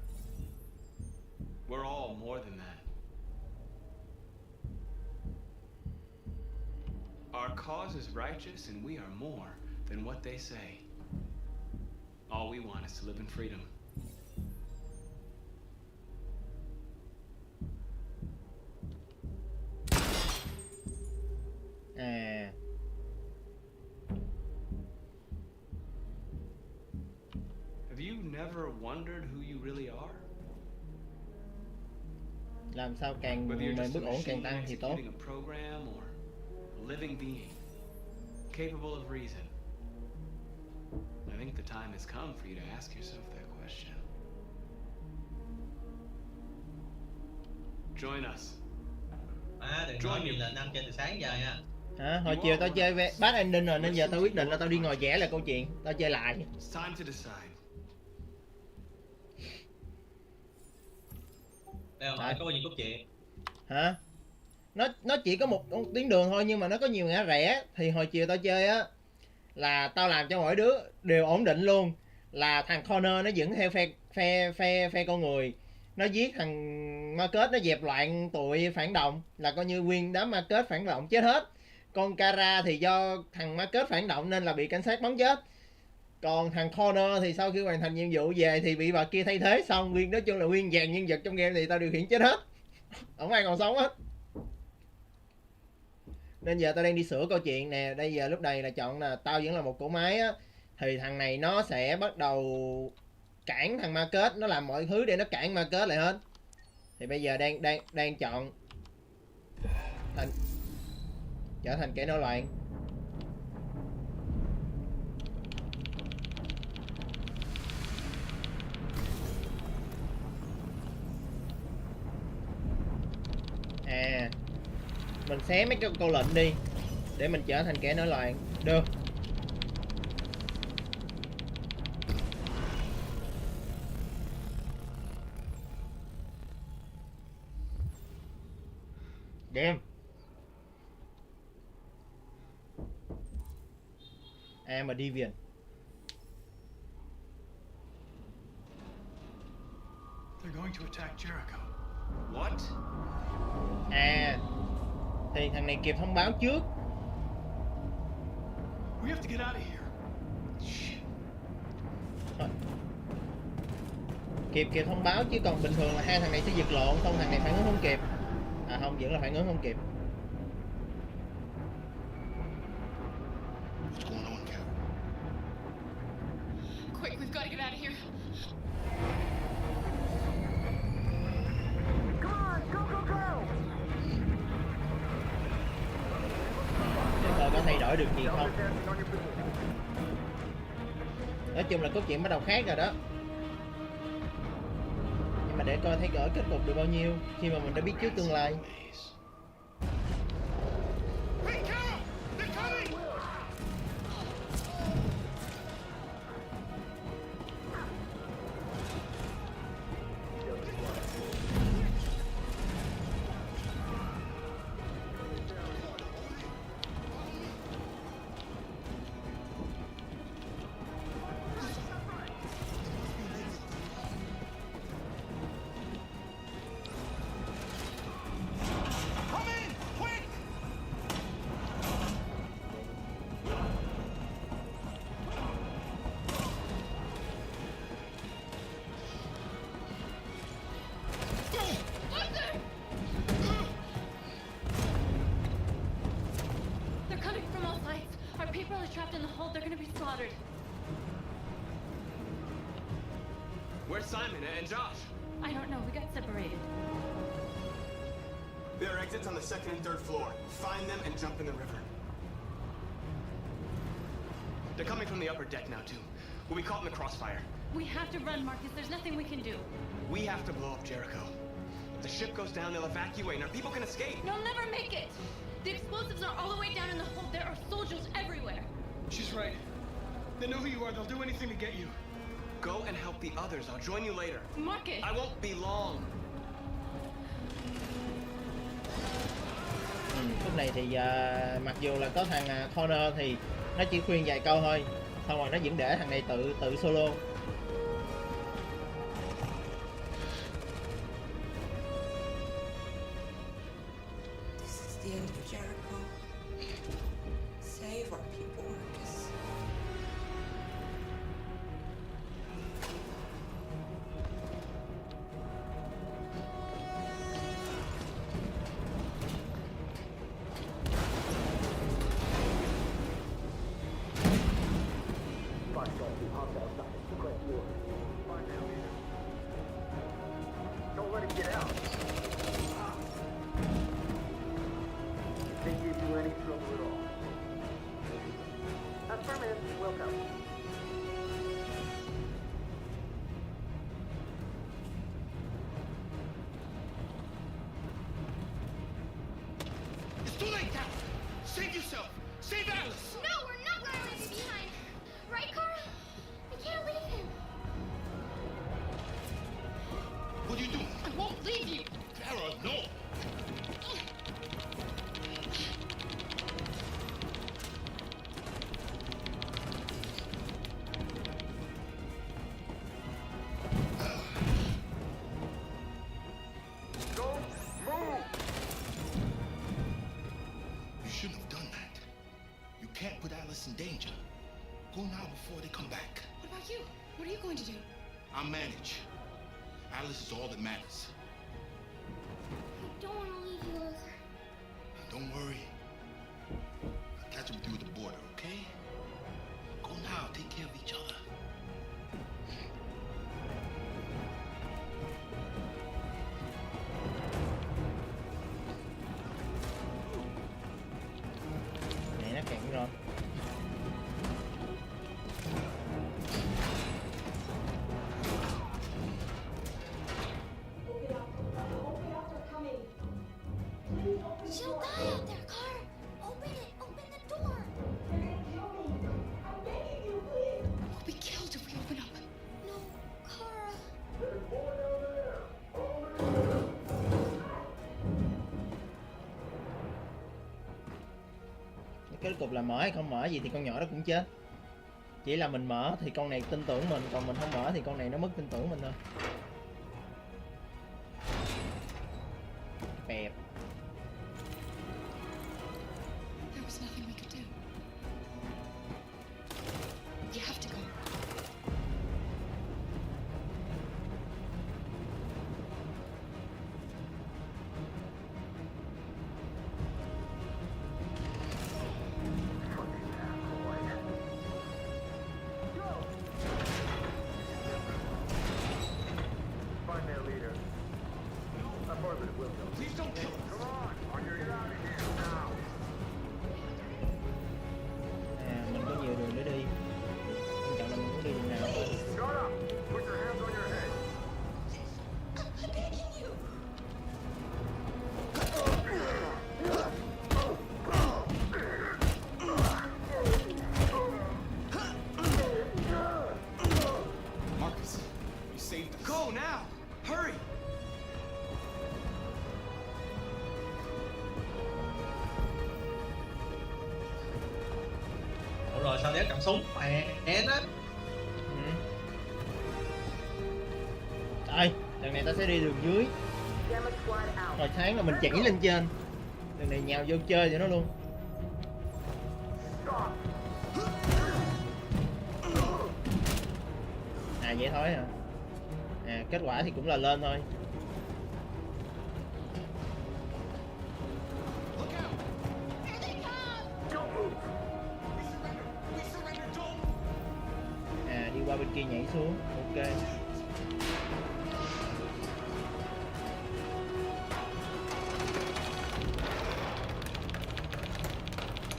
We're all more than that. Our cause is righteous and we are more than what they say. All we want is to live in freedom. Have you never wondered who you really are? Làm sao càng mình bất ổn càng tăng thì tốt. A program or a living being capable of reason. I think the time has come for you to ask yourself that question. Join us. Đừng nói mình là anh chơi từ sáng giờ nha. Hả? Hồi chiều tao chơi về bad ending rồi nên giờ tao quyết định là tao đi ngồi vẽ lại câu chuyện, tao chơi lại. It's time to decide. Đây mà có bao nhiêu cốt truyện? Hả? Nó chỉ có một tuyến đường thôi nhưng mà nó có nhiều ngã rẽ. Thì hồi chiều tao chơi á là tao làm cho mỗi đứa đều ổn định luôn. Là thằng Connor nó dẫn theo phe con người, nó giết thằng Marcus, nó dẹp loạn tụi phản động, là coi như nguyên đám Marcus phản động chết hết. Con Kara thì do thằng Marcus phản động nên là bị cảnh sát bắn chết. Còn thằng Connor thì sau khi hoàn thành nhiệm vụ về thì bị bà kia thay thế xong. Nói chung là nguyên dàn nhân vật trong game thì tao điều khiển chết hết. Không ai còn sống hết. Nên giờ tao đang đi sửa câu chuyện nè. Đây giờ lúc này là chọn là tao vẫn là một cỗ máy á. Thì thằng này nó sẽ bắt đầu cản thằng Marcus, nó làm mọi thứ để nó cản Marcus lại hết. Thì bây giờ đang chọn trở thành kẻ nổi loạn. Mình xé mấy cái câu lệnh đi để mình trở thành kẻ nổi loạn. Được. Damn. I'm a deviant. They're going to attack Jericho. What? Thì thằng này kịp thông báo trước. We have to get out of here. Thôi. Kịp thông báo chứ còn bình thường là hai thằng này sẽ giật lộn, xong thằng này phản ứng không kịp. À không, vẫn là phản ứng không kịp. What's going on, Cap? Quick, we've got to get out of here. Để coi có thay đổi được gì không. Nói chung là cốt truyện bắt đầu khác rồi đó. Nhưng mà để coi thấy rõ kết cục được bao nhiêu khi mà mình đã biết trước tương lai. They're coming from all sides. Our people are trapped in the hold. They're gonna be slaughtered. Where's Simon and Josh? I don't know. We got separated. There are exits on the second and third floor. Find them and jump in the river. They're coming from the upper deck now, too. We'll be caught in the crossfire. We have to run, Marcus. There's nothing we can do. We have to blow up Jericho. If the ship goes down, they'll evacuate, and our people can escape. You'll never make it. The explosives are all the way down in the hold. There are soldiers everywhere. She's right. They know who you are. They'll do anything to get you. Go and help the others. I'll join you later. Marcus! I won't be long. Lúc này thì mặc dù là có thằng Connor thì nó chỉ khuyên vài câu thôi, xong rồi nó vẫn để thằng này tự solo. This is the end of Jericho. Save our people, Marcus. Don't let him get out. If they give you any trouble at all. Affirmative. Welcome. It's too late now. Save yourself. Save Alice. No, we're not gonna leave him behind. Right, Kara? We can't leave him. What are you doing? I won't leave you. Clara, no. Don't move! You shouldn't have done that. You can't put Alice in danger. Go now before they come back. What about you? What are you going to do? I'll manage. Alice is all that matters. I don't want to leave you, Luther. Don't worry. I'll catch up with you at the border, okay? Go now. Take care of each other. Này nó kẹt rồi. She'll die out there, Kara. Open it. Open the door. We'll be killed if we open up. No, Kara. Kết cục là mở hay không mở gì thì con nhỏ đó cũng chết. Chỉ là mình mở thì con này tin tưởng mình, còn mình không mở thì con này nó mất tin tưởng mình thôi. Bẹp. There was nothing we could do. You have to go. Find their leader. Affirmative. Welcome. Please don't kill her. Come Go now! Hurry! Ủa rồi sao đéo cầm súng mẹ á. Đây, lần này ta sẽ đi đường dưới. Hồi sáng là mình chỉ lên trên. Lần này nhào vô chơi cho nó luôn. À vậy thôi hả? À kết quả thì cũng là lên thôi. À đi qua bên kia nhảy xuống. Ok.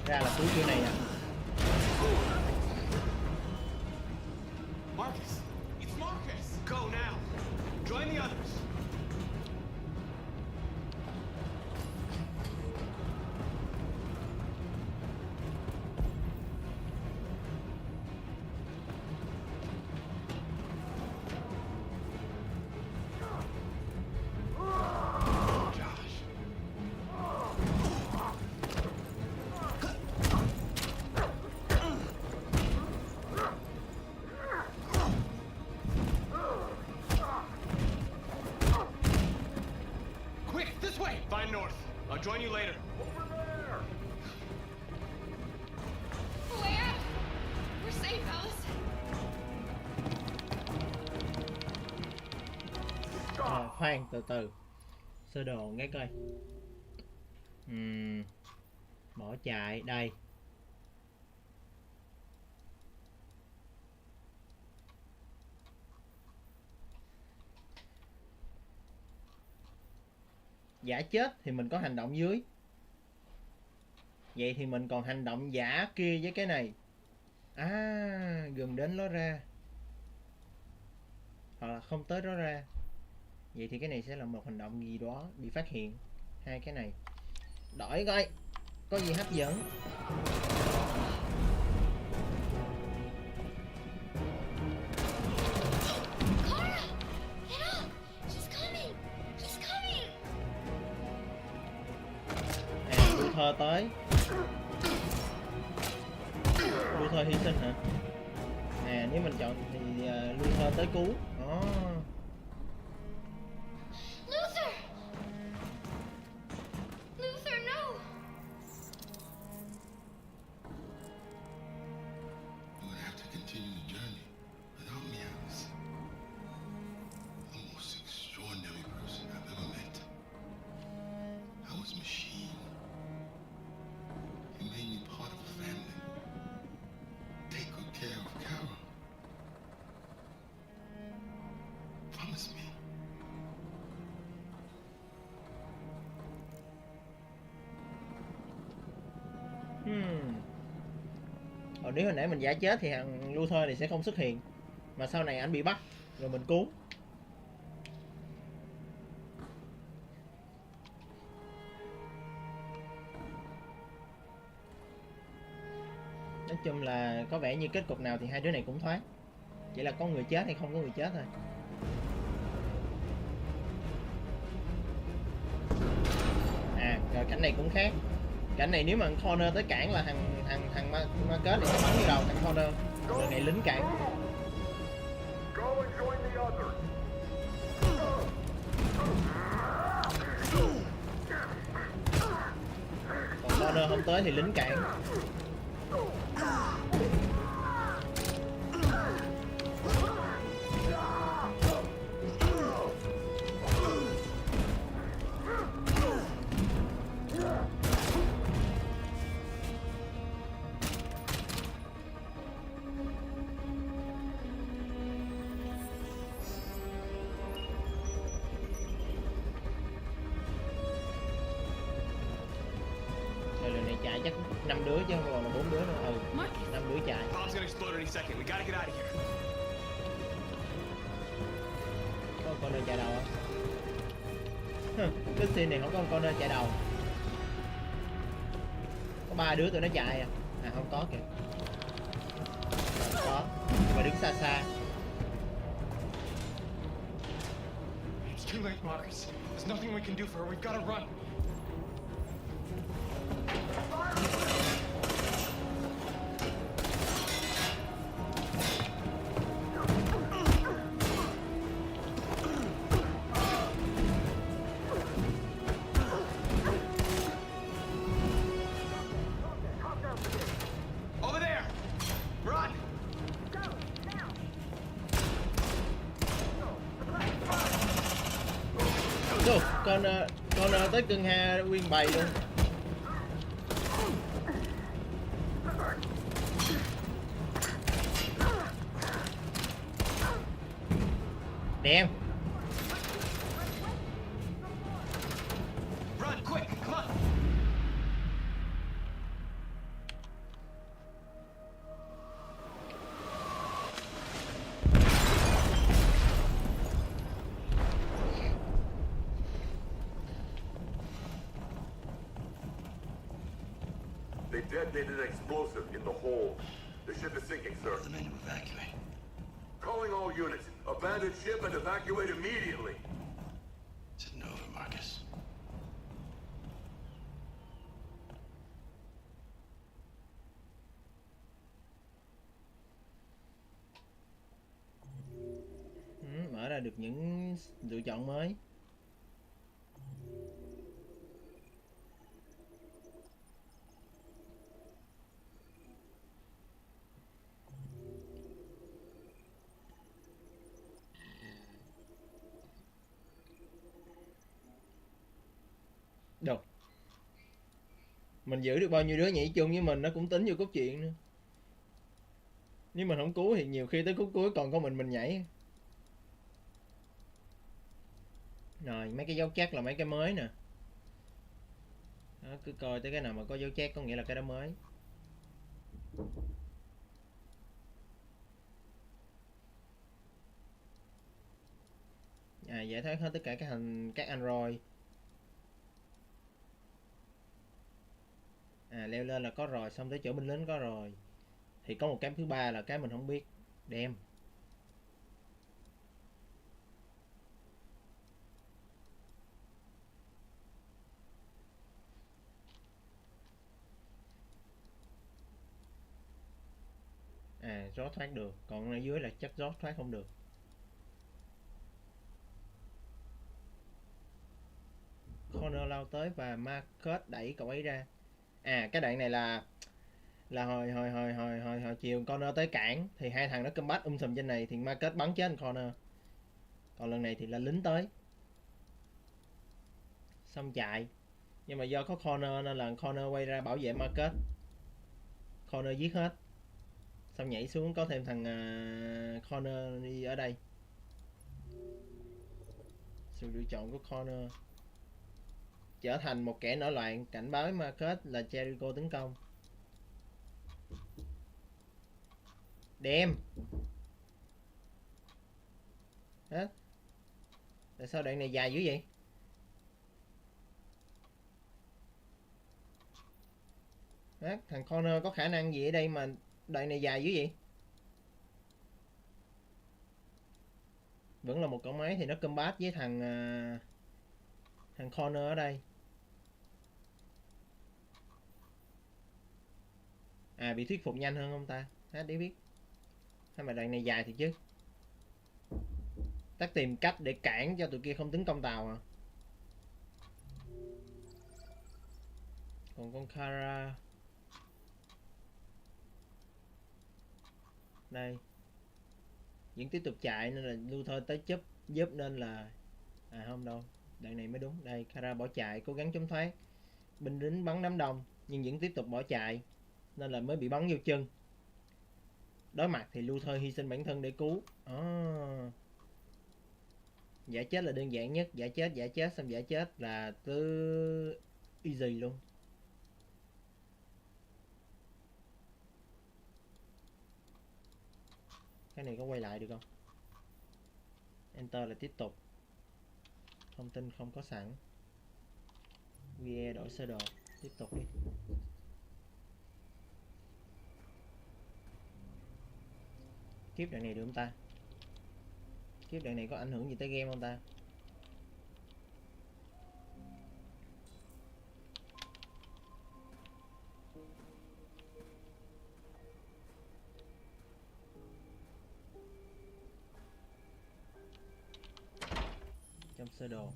Ra là cuối kia này à. Marcus! It's Marcus! Go now! Join the others! Quick, this way! Find North. I'll join you later. Way out! We're safe, Alice. Rồi, khoan, từ từ. Sơ đồ nghe coi. Bỏ chạy, đây. Giả chết thì mình có hành động dưới. Vậy thì mình còn hành động giả kia với cái này. À, gần đến nó ra. Hoặc là không tới đó ra. Vậy thì cái này sẽ là một hành động gì đó bị phát hiện. Hai cái này. Đổi coi. Có gì hấp dẫn. Cora! Get up! He's coming! He's coming! À, Luther tới. Luther hy sinh hả? À, nếu mình chọn thì Luther tới cứu. Luther! Luther, no! You would have to continue the journey without me, Alice. The most extraordinary person I've ever met. I was a machine. You made me part of a family. Take good care of Carol. Promise me. Nếu hồi nãy mình giả chết thì thằng Luther này sẽ không xuất hiện. Mà sau này anh bị bắt rồi mình cứu. Nói chung là có vẻ như kết cục nào thì hai đứa này cũng thoát. Chỉ là có người chết hay không có người chết thôi. À, rồi cảnh này cũng khác. Cảnh này nếu mà thằng Connor tới cản là thằng Marcus thì sẽ bắn vô đầu thằng Connor. Rồi này lính cản. Còn Connor không tới thì lính cản. Chạy chắc 5 đứa chứ không còn là 4 đứa nữa. 5 đứa chạy. Bomb's gonna explode any second. We gotta get out of here. Có con chạy đầu không? Cái scene này không có con chạy đầu. Có 3 đứa tụi nó chạy à? À không có kìa. Không có. Nhưng mà đứng xa xa. too late, Marcus. There's nothing we can do for her. We've got to run. Over there! Run! Được, con tới cưng ha nguyên bầy luôn. Damn. Run, quick, come on! They detonated an explosive in the hold. The ship is sinking, sir. The men to evacuate. Calling all units. Abandon ship and evacuate immediately. It's over, Marcus. Mở ra được những lựa chọn mới. Đâu? Mình giữ được bao nhiêu đứa nhảy chung với mình nó cũng tính vô cốt truyện nữa. Nếu mình không cứu thì nhiều khi tới khúc cuối còn có mình nhảy. Rồi, mấy cái dấu chắc là mấy cái mới nè. Đó, cứ coi tới cái nào mà có dấu chắc có nghĩa là cái đó mới. Giải thoát hết tất cả các android. Leo lên là có rồi, xong tới chỗ binh lính có rồi. Thì có một cái thứ ba là cái mình không biết. Đem. Rót thoát được, còn ở dưới là chắc rót thoát không được. Connor lao tới và Marcus đẩy cậu ấy ra. Cái đoạn này là hồi chiều Connor tới cảng thì hai thằng nó combat sùm trên này thì Marcus bắn chết anh Connor. Còn lần này thì là lính tới. Xong chạy. Nhưng mà do có Connor nên là Connor quay ra bảo vệ Marcus. Connor giết hết. Xong nhảy xuống có thêm thằng Connor đi ở đây. Sự lựa chọn của Connor trở thành một kẻ nổi loạn, cảnh báo Marcus là Jericho tấn công. Đem. Hả? Tại sao đoạn này dài dữ vậy? Hả? Thằng Connor có khả năng gì ở đây mà đoạn này dài dữ vậy? Vẫn là một cậu máy thì nó combat với thằng Connor ở đây. Bị thuyết phục nhanh hơn không ta? Để biết. Hay mà đoạn này dài thì chứ. Tắt tìm cách để cản cho tụi kia không tấn công tàu à? Còn con Kara đây vẫn tiếp tục chạy nên là Luther tới giúp nên là không đâu, đoạn này mới đúng. Đây Kara bỏ chạy cố gắng chống thoát, binh lính bắn đám đông nhưng vẫn tiếp tục bỏ chạy nên là mới bị bắn vô chân. Đối mặt thì Luther hy sinh bản thân để cứu. Giả chết là đơn giản nhất. Giả chết xong giả chết là cứ easy luôn. Cái này có quay lại được không? Enter là tiếp tục. Thông tin không có sẵn. QE đổi sơ đồ. Tiếp tục đi. Kiếp đoạn này được không ta? Kiếp đoạn này có ảnh hưởng gì tới game không ta? trong sơ đồ.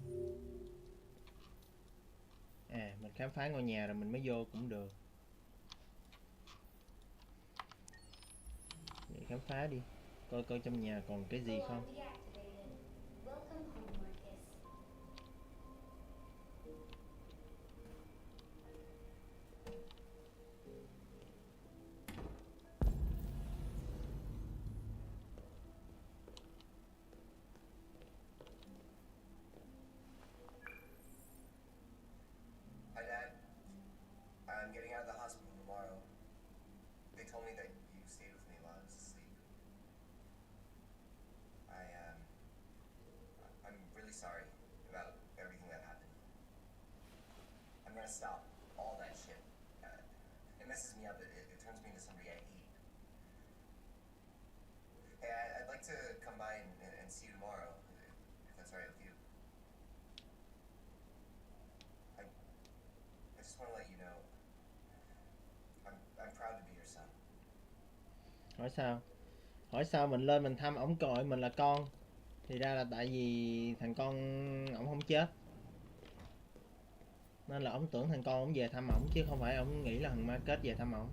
À, mình khám phá ngôi nhà rồi mình mới vô cũng được. Vậy khám phá đi, coi coi trong nhà còn cái gì không. Deactivated. Welcome home, Marcus. Hi, Dad. I'm getting out of the hospital tomorrow. They told me that you stayed with me while I was asleep. I'm really sorry about everything that happened. I'm gonna stop all that shit. It messes me up. It turns me into somebody I hate. Hey, I'd like to come by and see you tomorrow, if that's all right with you. I just want to let you know, I'm proud to be your son. Hỏi sao? Hỏi sao mình lên mình thăm ổng còi mình là con. Thì ra là tại vì thằng con ổng không chết. Nên là ổng tưởng thằng con ổng về thăm ổng chứ không phải ổng nghĩ là thằng Marcus về thăm ổng.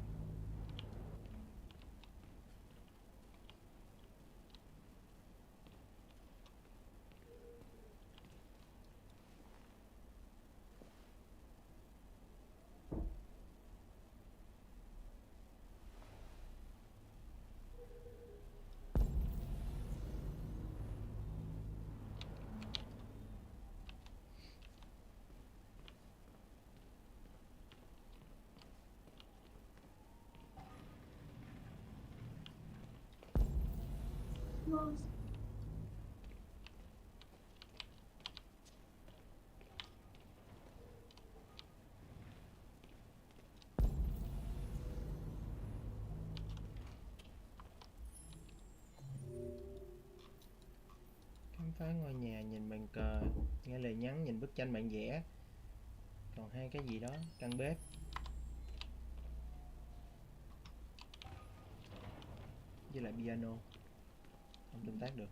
Rose. Khám phá ngôi nhà, nhìn bàn cờ, nghe lời nhắn, nhìn bức tranh bạn vẽ. Còn hai cái gì đó, căn bếp. Với lại piano. Không tương tác được.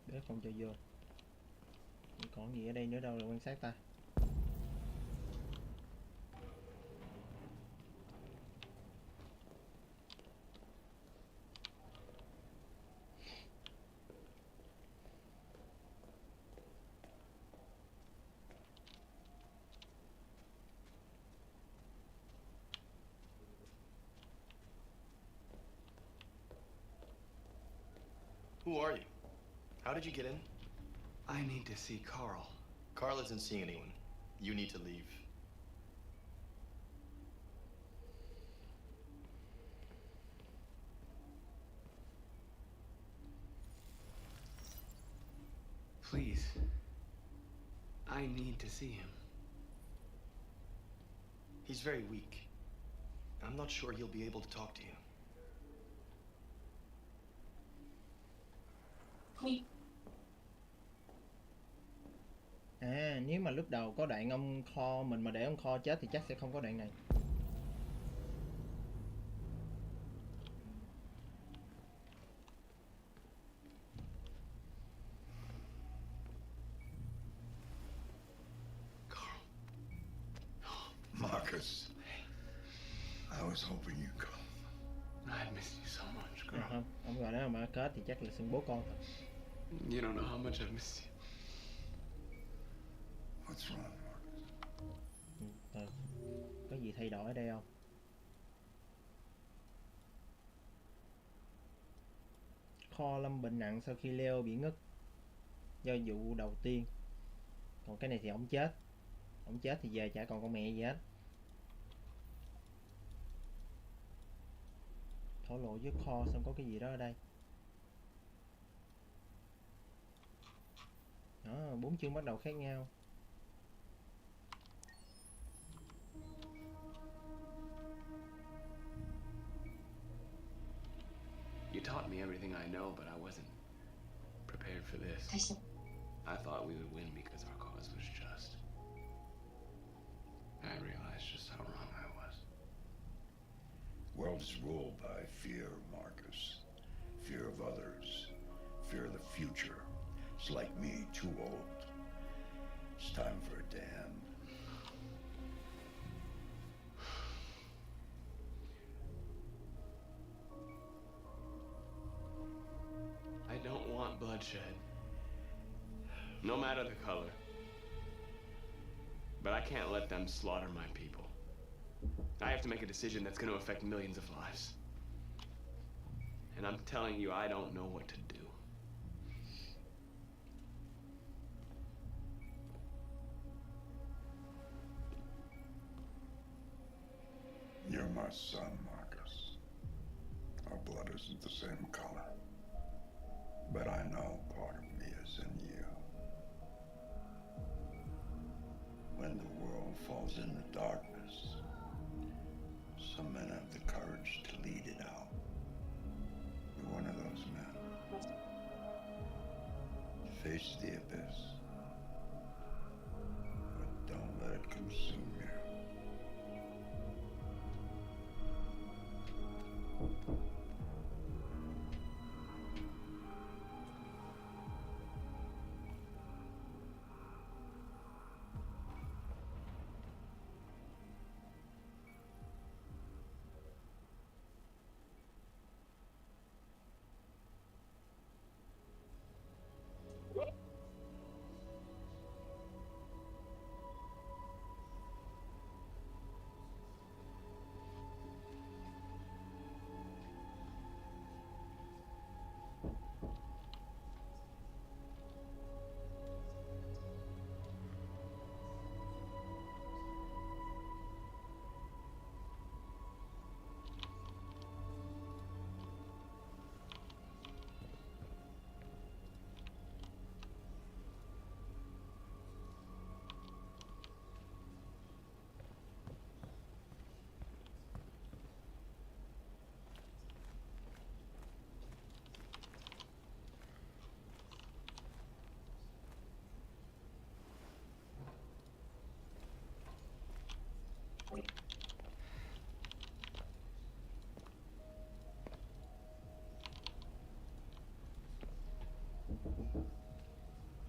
Bếp không cho vô. Còn gì ở đây nữa đâu là quan sát ta. Who are you? How did you get in? I need to see Carl. Carl isn't seeing anyone. You need to leave. Please. I need to see him. He's very weak. I'm not sure he'll be able to talk to you. À, nếu mà lúc đầu có đoạn ông Kho mình mà để ông Kho chết thì chắc sẽ không có đoạn này. Marcus, I was hoping you'd come. I miss you so much, girl. Không, ông gọi đó là Marcus thì chắc là xưng bố con thật. You don't know how much I miss you. What's wrong, Marcus? Có gì thay đổi ở đây không? Kho lâm bệnh nặng sau khi Leo bị ngất do vụ đầu tiên. Còn cái này thì ổng chết. Ổng chết thì về chả còn con mẹ gì hết. Thổ lộ với Kho xong có cái gì đó ở đây. Đó, 4 chương bắt đầu khác nhau. You taught me everything I know, but I wasn't prepared for this. I thought we would win because our cause was just. I realized just how wrong I was. World is ruled by fear, Marcus. Fear of others. Fear of the future. It's like me, too old. It's time for a dam. I don't want bloodshed. No matter the color. But I can't let them slaughter my people. I have to make a decision that's going to affect millions of lives. And I'm telling you, I don't know what to do. You're my son, Marcus. Our blood isn't the same color. But I know part of me is in you. When the world falls into darkness, some men have the courage to lead it out. You're one of those men. Face the abyss, but don't let it consume you.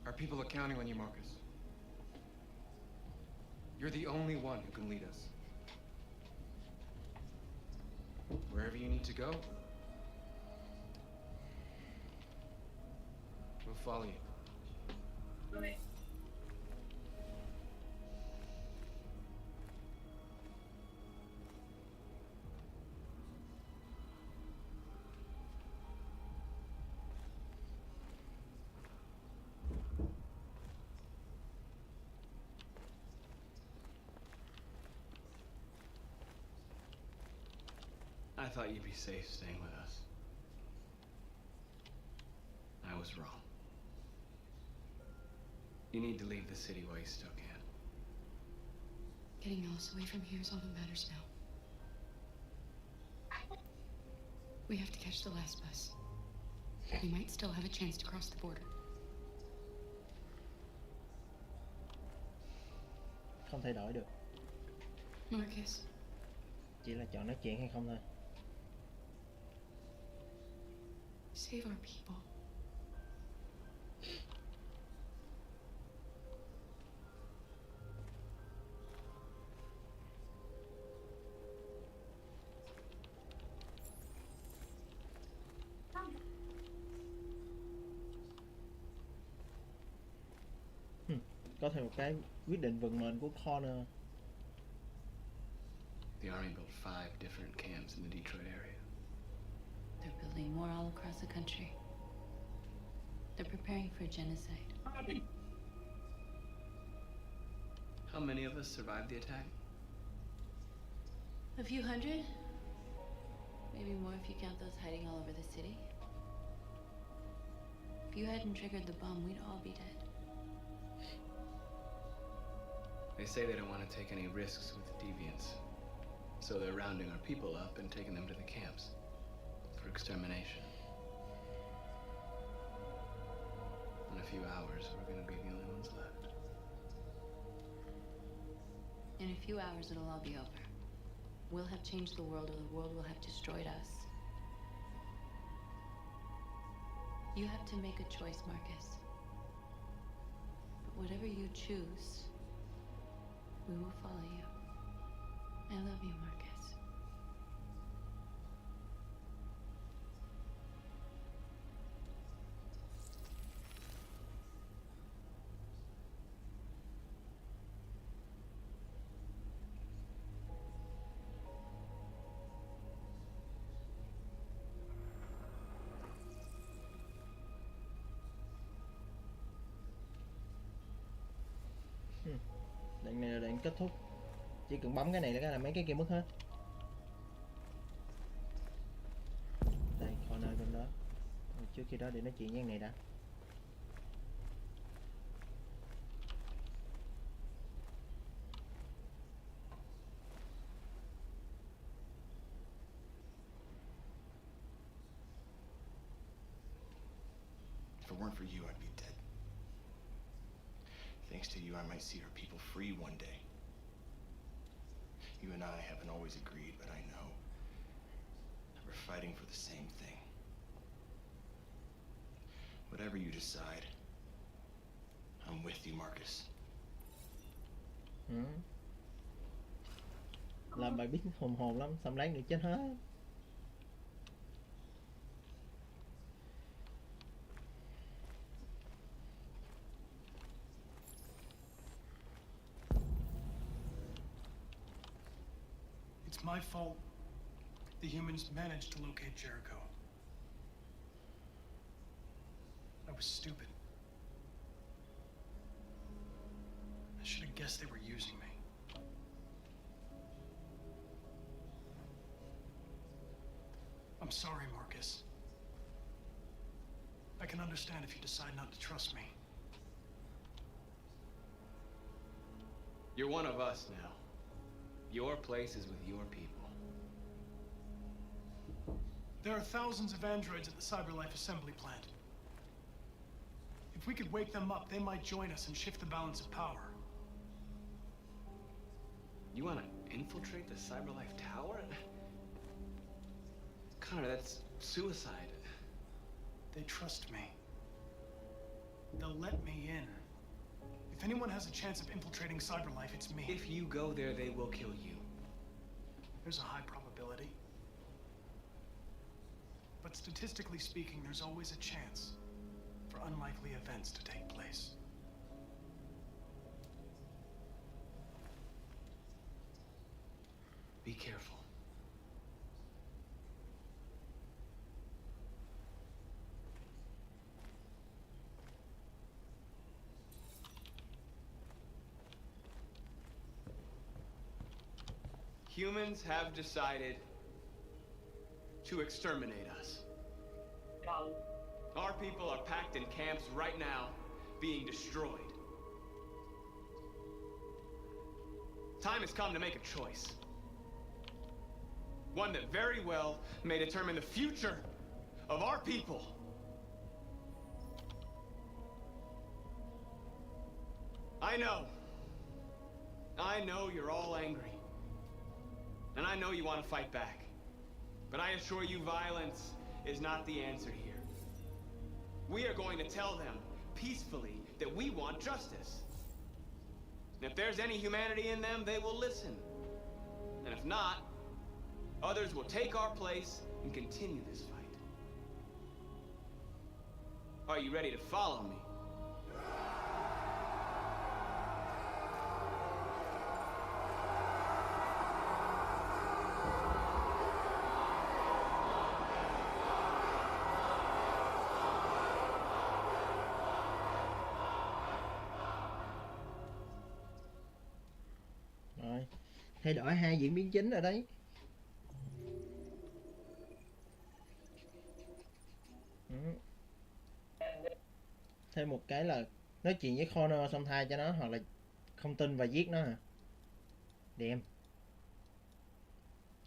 Our people are counting on you, Marcus. You're the only one who can lead us. Wherever you need to go, we'll follow you. I thought you'd be safe staying with us. I was wrong. You need to leave the city while you still can. Getting Alice away from here is all that matters now. We have to catch the last bus. We might still have a chance to cross the border. Không thay đổi được. Marcus. Chỉ là chọn nói chuyện hay không thôi. Save our people. Có thêm một cái quyết định vận mệnh của Connor. The Army built 5 different camps in the Detroit area. They're building more all across the country. They're preparing for genocide. How many of us survived the attack? A few hundred? Maybe more if you count those hiding all over the city. If you hadn't triggered the bomb, we'd all be dead. They say they don't want to take any risks with the deviants. So they're rounding our people up and taking them to the camps for extermination. In a few hours, we're going to be the only ones left. In a few hours, it'll all be over. We'll have changed the world, or the world will have destroyed us. You have to make a choice, Marcus. But whatever you choose, we will follow you. I love you, Marcus. Đoạn này là đoạn kết thúc. Chỉ cần bấm cái này là mấy cái kia mất hết. Đây, corner bên đó. Trước khi đó để nói chuyện với này đã. If it weren't for you, I'd be dead. Thanks to you, I might see our people free one day. You and I haven't always agreed, but I know that we're fighting for the same thing. Whatever you decide, I'm with you, Marcus. Làm bài biết hồn hồn lắm, xong lát nữa chết hết. It's my fault the humans managed to locate Jericho. I was stupid. I should have guessed they were using me. I'm sorry, Marcus. I can understand if you decide not to trust me. You're one of us now. Your place is with your people. There are thousands of androids at the CyberLife assembly plant. If we could wake them up, they might join us and shift the balance of power. You want to infiltrate the CyberLife tower? Connor, that's suicide. They trust me. They'll let me in. If anyone has a chance of infiltrating CyberLife, it's me. If you go there, they will kill you. There's a high probability. But statistically speaking, there's always a chance for unlikely events to take place. Be careful. Humans have decided to exterminate us. Our people are packed in camps right now, being destroyed. Time has come to make a choice. One that very well may determine the future of our people. I know you're all angry. And I know you want to fight back. But I assure you, violence is not the answer here. We are going to tell them peacefully that we want justice. And if there's any humanity in them, they will listen. And if not, others will take our place and continue this fight. Are you ready to follow me? Rồi, thay đổi 2 diễn biến chính rồi đấy. Thêm một cái là nói chuyện với Connor xong tha cho nó, hoặc là không tin và giết nó hả? Đem.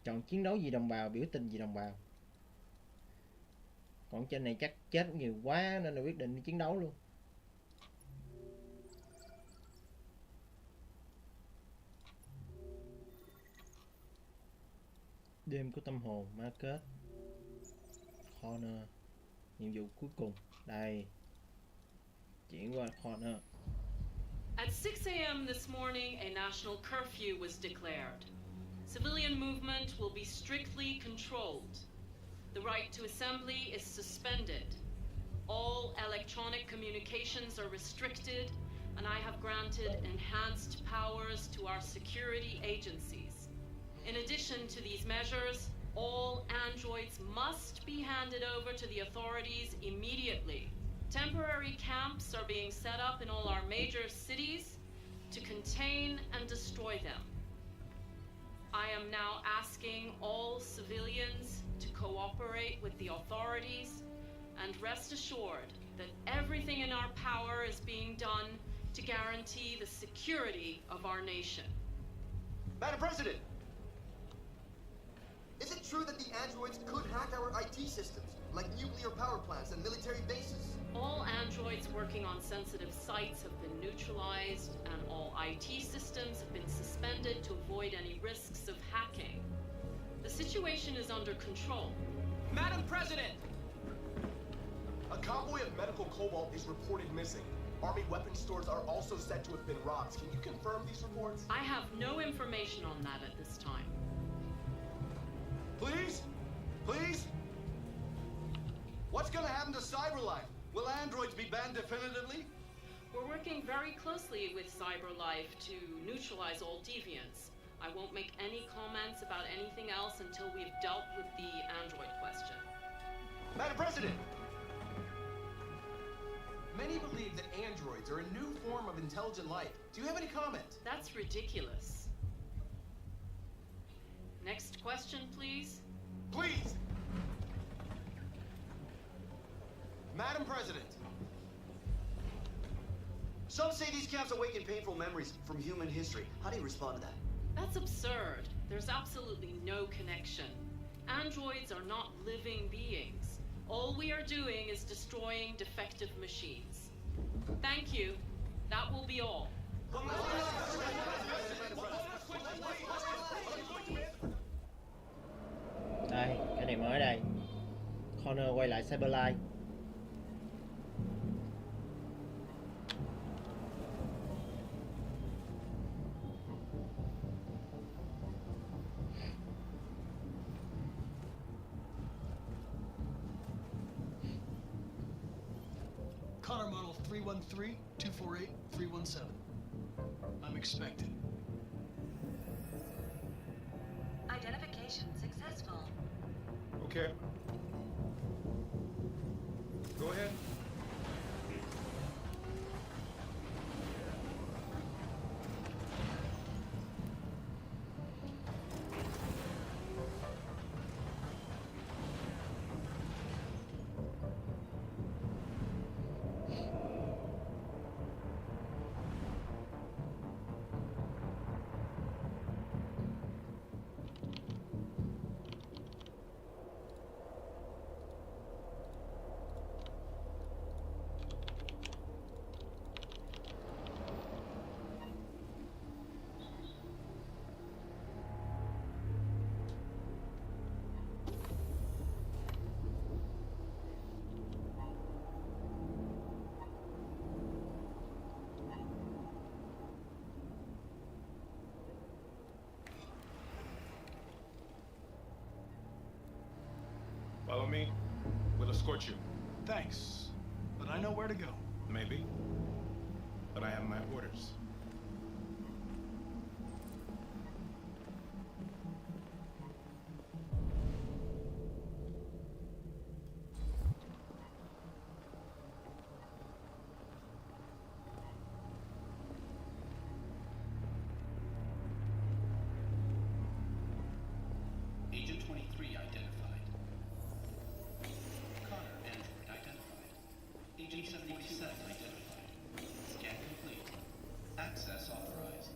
Chọn chiến đấu vì đồng bào, biểu tình vì đồng bào. Còn trên này chắc chết nhiều quá nên là quyết định đi chiến đấu luôn. Đêm của tâm hồn, Market, Corner. Nhiệm vụ cuối cùng. Đây. Chuyển qua Corner. At 6 a.m. this morning, a national curfew was declared. Civilian movement will be strictly controlled. The right to assembly is suspended. All electronic communications are restricted, and I have granted enhanced powers to our security agencies. In addition to these measures, all androids must be handed over to the authorities immediately. Temporary camps are being set up in all our major cities to contain and destroy them. I am now asking all civilians to cooperate with the authorities and rest assured that everything in our power is being done to guarantee the security of our nation. Madam President! Is it true that the androids could hack our IT systems, like nuclear power plants and military bases? All androids working on sensitive sites have been neutralized, and all IT systems have been suspended to avoid any risks of hacking. The situation is under control. Madam President! A convoy of medical cobalt is reported missing. Army weapons stores are also said to have been robbed. Can you confirm these reports? I have no information on that at this time. Please? Please? What's gonna happen to CyberLife? Will androids be banned definitively? We're working very closely with CyberLife to neutralize all deviants. I won't make any comments about anything else until we've dealt with the android question. Madam President! Many believe that androids are a new form of intelligent life. Do you have any comment? That's ridiculous. Next question, please. Please! Madam President. Some say these camps awaken painful memories from human history. How do you respond to that? That's absurd. There's absolutely no connection. Androids are not living beings. All we are doing is destroying defective machines. Thank you. That will be all. Đây, cái này mới đây. Connor quay lại Cyberlife. Connor model 313-248-317. I'm expected. Identification successful. Okay. Go ahead. Follow me. We'll escort you. Thanks. But I know where to go. Maybe. But I have my orders. Agent 23 identified. Connor android identified. Agent 77 identified. Scan complete. Access authorized.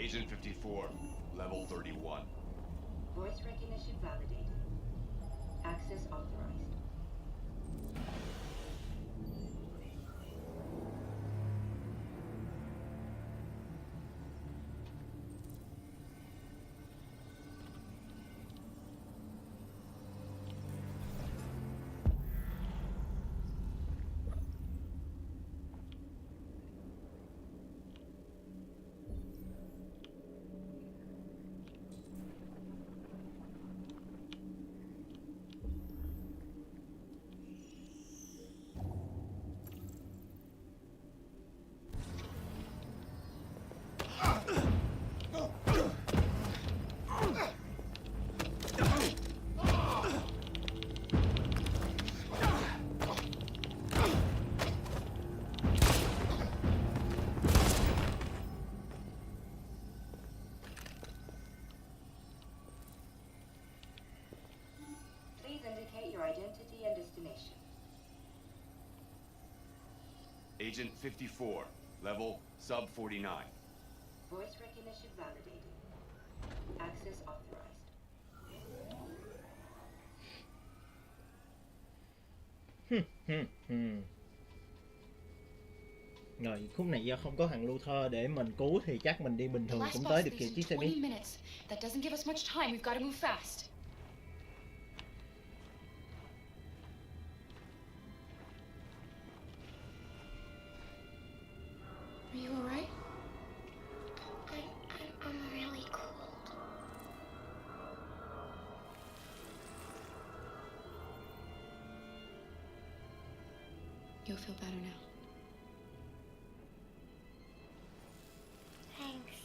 Agent 54, level 31. Voice recognition validated. Access authorized. Please indicate your identity and destination. Agent 54, level sub 49. Voice recognition validated. Access authorized. Rồi khúc này do không có thằng Luther để mình cứu thì chắc mình đi bình The thường last cũng boss tới được leaves kịp in chiếc xe 20 buýt. minutes. That doesn't give us much time. We've got to move fast. Are you alright? I'm really cold. You'll feel better now. Thanks.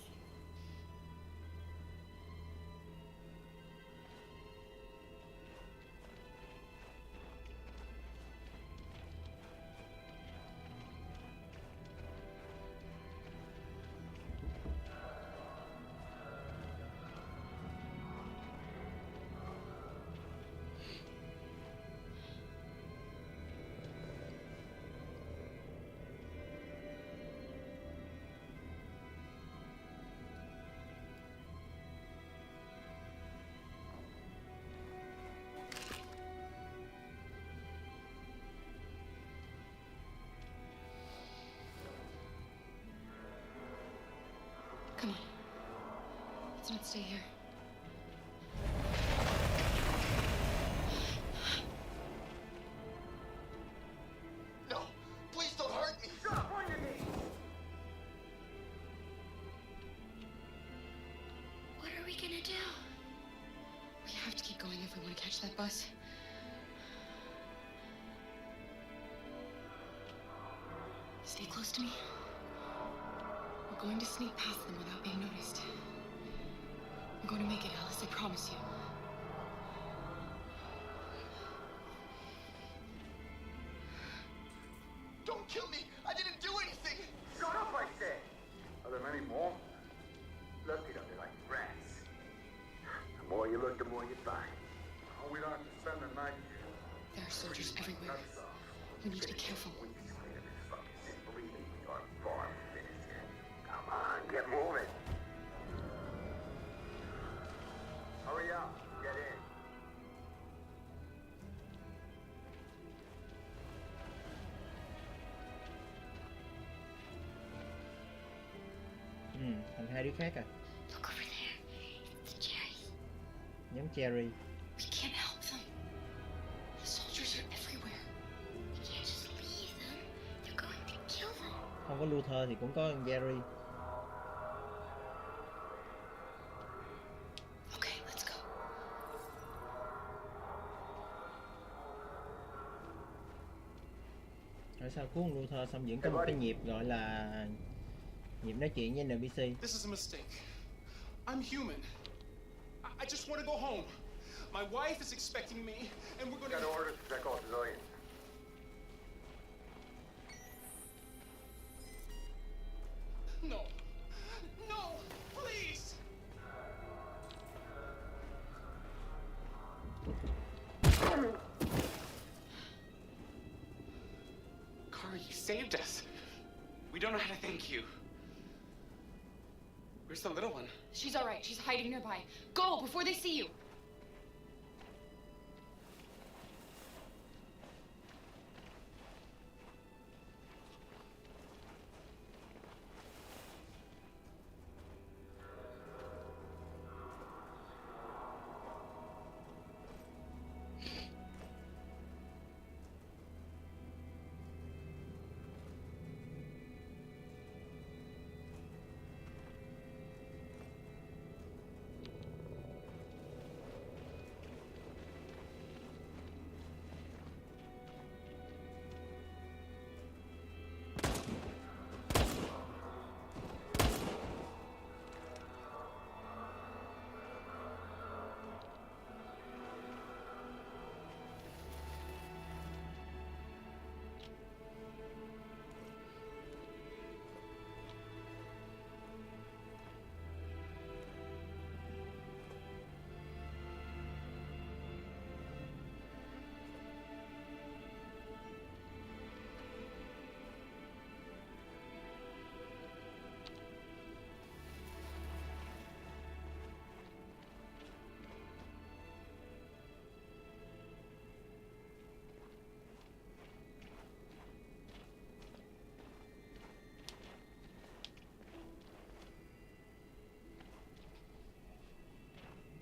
Come on. Let's not stay here. No, please don't hurt me. Drop on your knees. What are we gonna do? We have to keep going if we want to catch that bus. Stay close to me. We're going to sneak past them without being noticed. We're going to make it, Alice, I promise you. Don't kill me. I didn't do anything. Shut up, I say! Are there many more? Look it up, they're like rats. The more you look, the more you find. Oh, we don't have to spend the night here. There are soldiers everywhere. We need to be careful. Believe me, we are far from finished yet. Come on, get moving. Hurry up, get in. Thành hai đứa khác à? Look over there. It's the cherries. Nhóm Cherry. We can't help them. The soldiers are everywhere. We can't just leave them. They're going to kill them. Không có Luther thì cũng có con Jerry. Okay, let's go. Rồi sau cứu con Luther xong vẫn có một cái nhịp gọi là nhịp nói chuyện với NPC. This is a mistake. I'm human. I just want to go home. My wife is expecting me, and we're going to... Got orders to check all civilians. No. No, please. Kara, you saved us. We don't know how to thank you. Where's the little one? She's all right. She's hiding nearby. Go before they see you.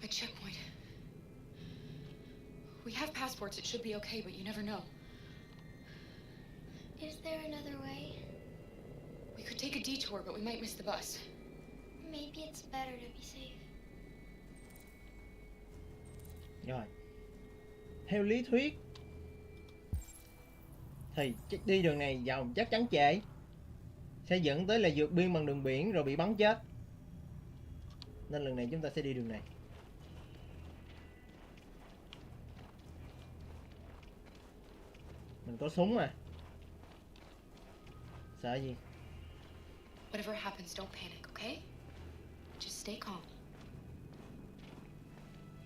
A checkpoint. We have passports. It should be okay, but you never know. Is there another way? We could take a detour, but we might miss the bus. Maybe it's better to be safe. Rồi, theo lý thuyết thì đi đường này vòng chắc chắn trễ, sẽ dẫn tới là vượt biên bằng đường biển rồi bị bắn chết. Nên lần này chúng ta sẽ đi đường này. Mình có súng mà. Sợ gì? Whatever happens, don't panic, okay? Just stay calm.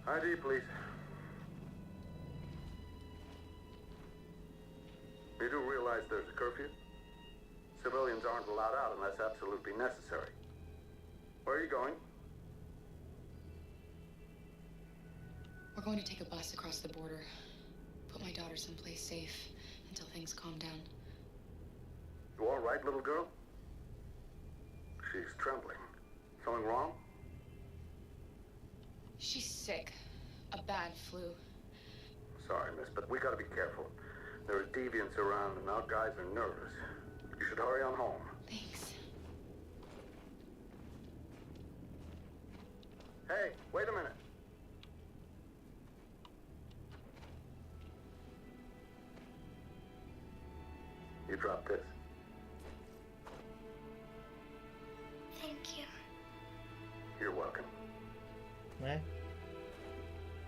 ID, please. You do realize there's a curfew? Civilians aren't allowed out unless absolutely necessary. Where are you going? We're going to take a bus across the border. Put my daughter someplace safe until things calm down. You all right, little girl? She's trembling. Something wrong? She's sick. A bad flu. Sorry, miss, but we gotta be careful. There are deviants around and our guys are nervous. You should hurry on home. Thanks. Hey, wait a minute. You dropped this. Thank you. You're welcome. Nè.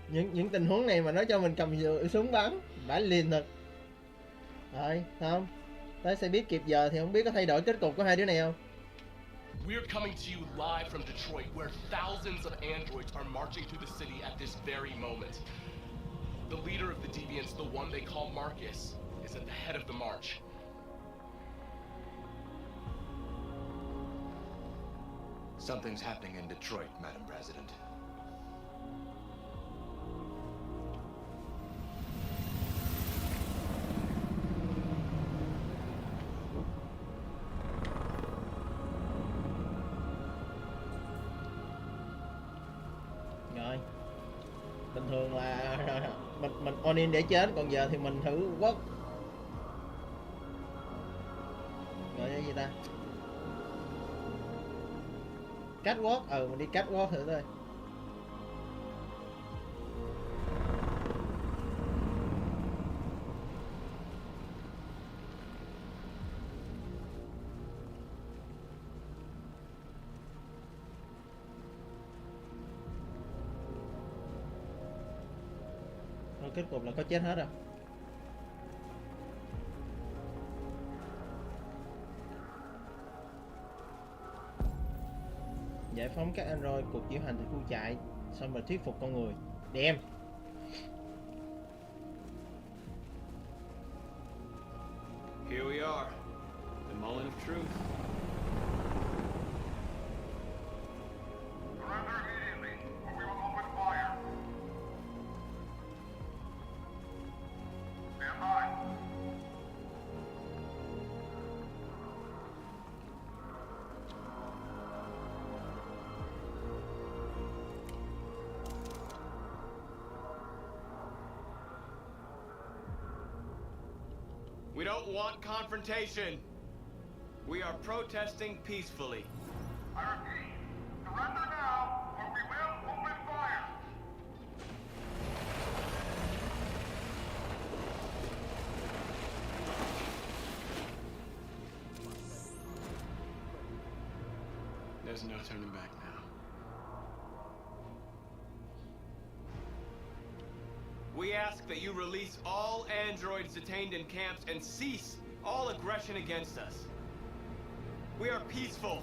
Những tình huống này mà nói cho mình cầm súng bắn, bả liền thật. Rồi, không? Tới sẽ biết kịp giờ thì không biết có thay đổi kết cục của hai đứa này không? We're coming to you live from Detroit, where thousands of androids are marching through the city at this very moment. The leader of the deviants, the one they call Marcus, is at the head of the march. Something's happening in Detroit, Madam President. Rồi. Bình thường là mình on in để chết, còn giờ thì mình thử quất. Gọi là gì ta? Catwalk, mình đi catwalk thử thôi. Rồi kết cục là có chết hết rồi. Giải phóng các android, cuộc diễu hành tại khu trại, xong rồi thuyết phục con người. Đem. Here we are, the moment of truth. We don't want confrontation. We are protesting peacefully. I repeat, surrender now, or we will open fire! There's no turning back now. We ask that you release all androids detained in camps and cease all aggression against us. We are peaceful.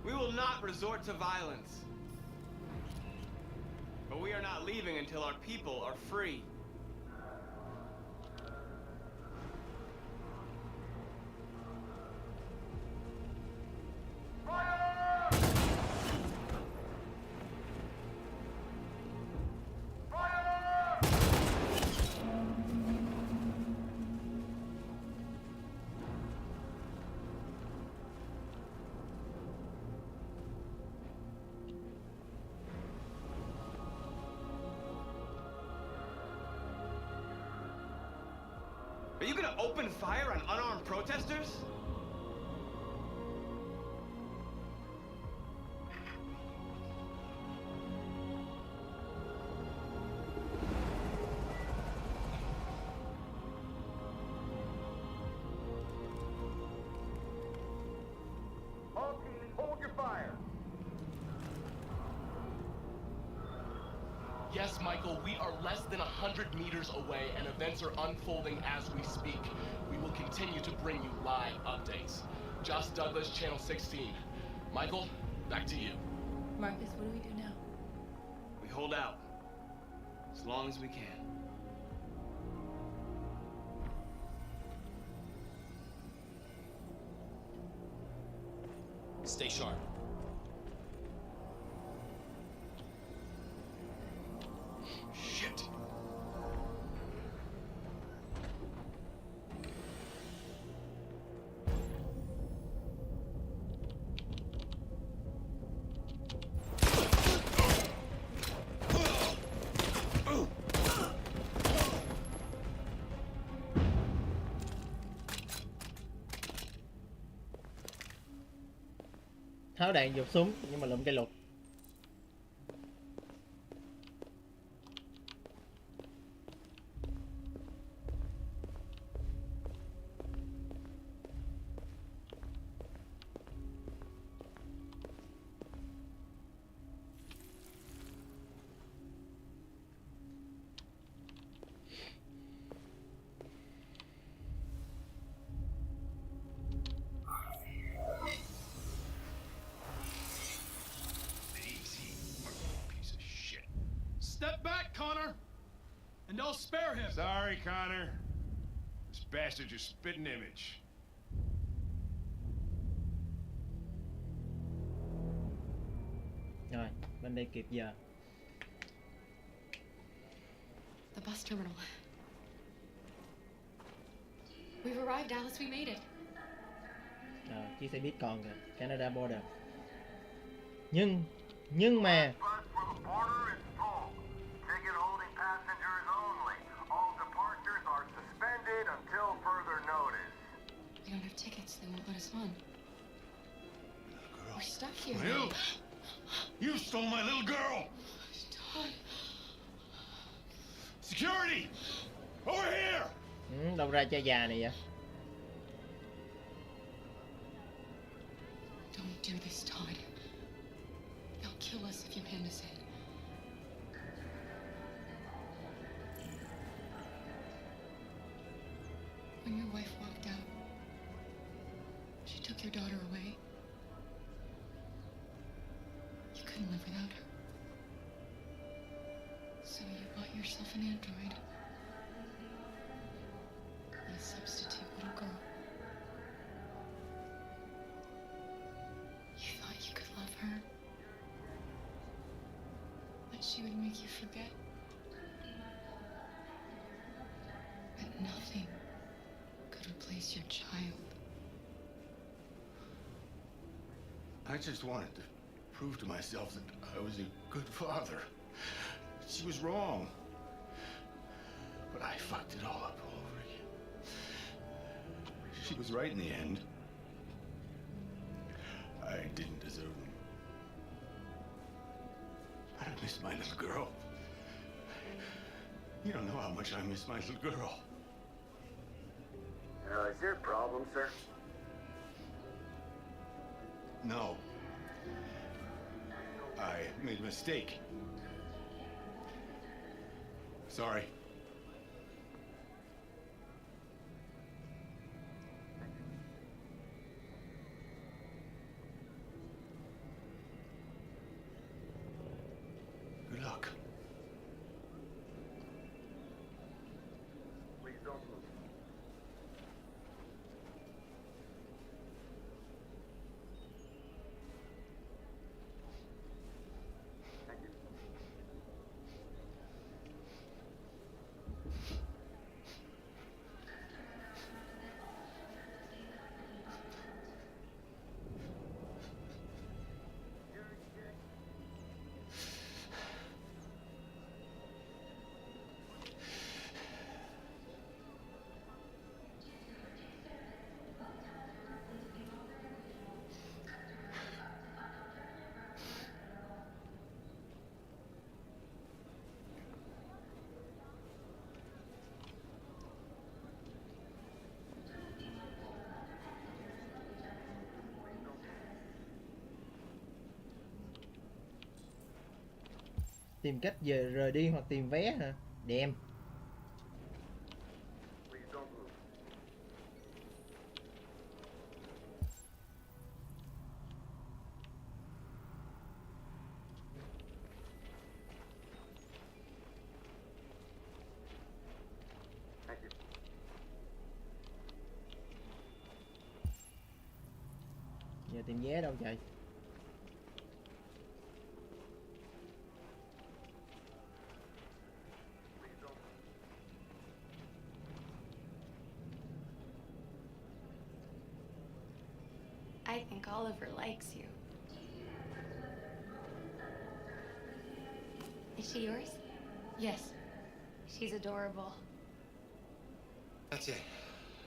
We will not resort to violence. But we are not leaving until our people are free. Are you gonna open fire on unarmed protesters? All teams, hold your fire! Yes, Michael, we are less than 100 meters away and events are unfolding as we speak. We will continue to bring you live updates. Josh Douglas, Channel 16. Michael, back to you. Marcus, what do we do now? We hold out. As long as we can. Stay sharp. Shit. Tháo đạn giục súng nhưng mà lụm cây lục. Step back, Connor! And I'll spare him! Sorry, Connor. This bastard's your spitting image. Rồi, bên đây kịp giờ. The bus terminal. We've arrived, Alice. We made it. Chiếc xe buýt còn kìa, Canada border. Nhưng mà Ticket holding passengers only. All departures are suspended until further notice. We don't have tickets. They won't let us on. We're stuck here. You! You stole my little girl! Todd. Security! Over here! Đâu ra cha già này vậy? Don't do this, Todd. They'll kill us if you hand us in. When your wife walked out, she took your daughter away. You couldn't live without her. So you bought yourself an android. A substitute little girl. You thought you could love her. That she would make you forget. But nothing could replace your child. I just wanted to prove to myself that I was a good father. She was wrong. But I fucked it all up all over again. She was right in the end. I didn't deserve them. But I miss my little girl. You don't know how much I miss my little girl. Is there a problem, sir? No. I made a mistake. Sorry. Good luck. Please don't move. Thank you. Tìm cách về rời đi hoặc tìm vé hả? Đem. Please don't move. Thank you. Giờ tìm vé đâu trời? I think Oliver likes you. Is she yours? Yes. She's adorable. That's it.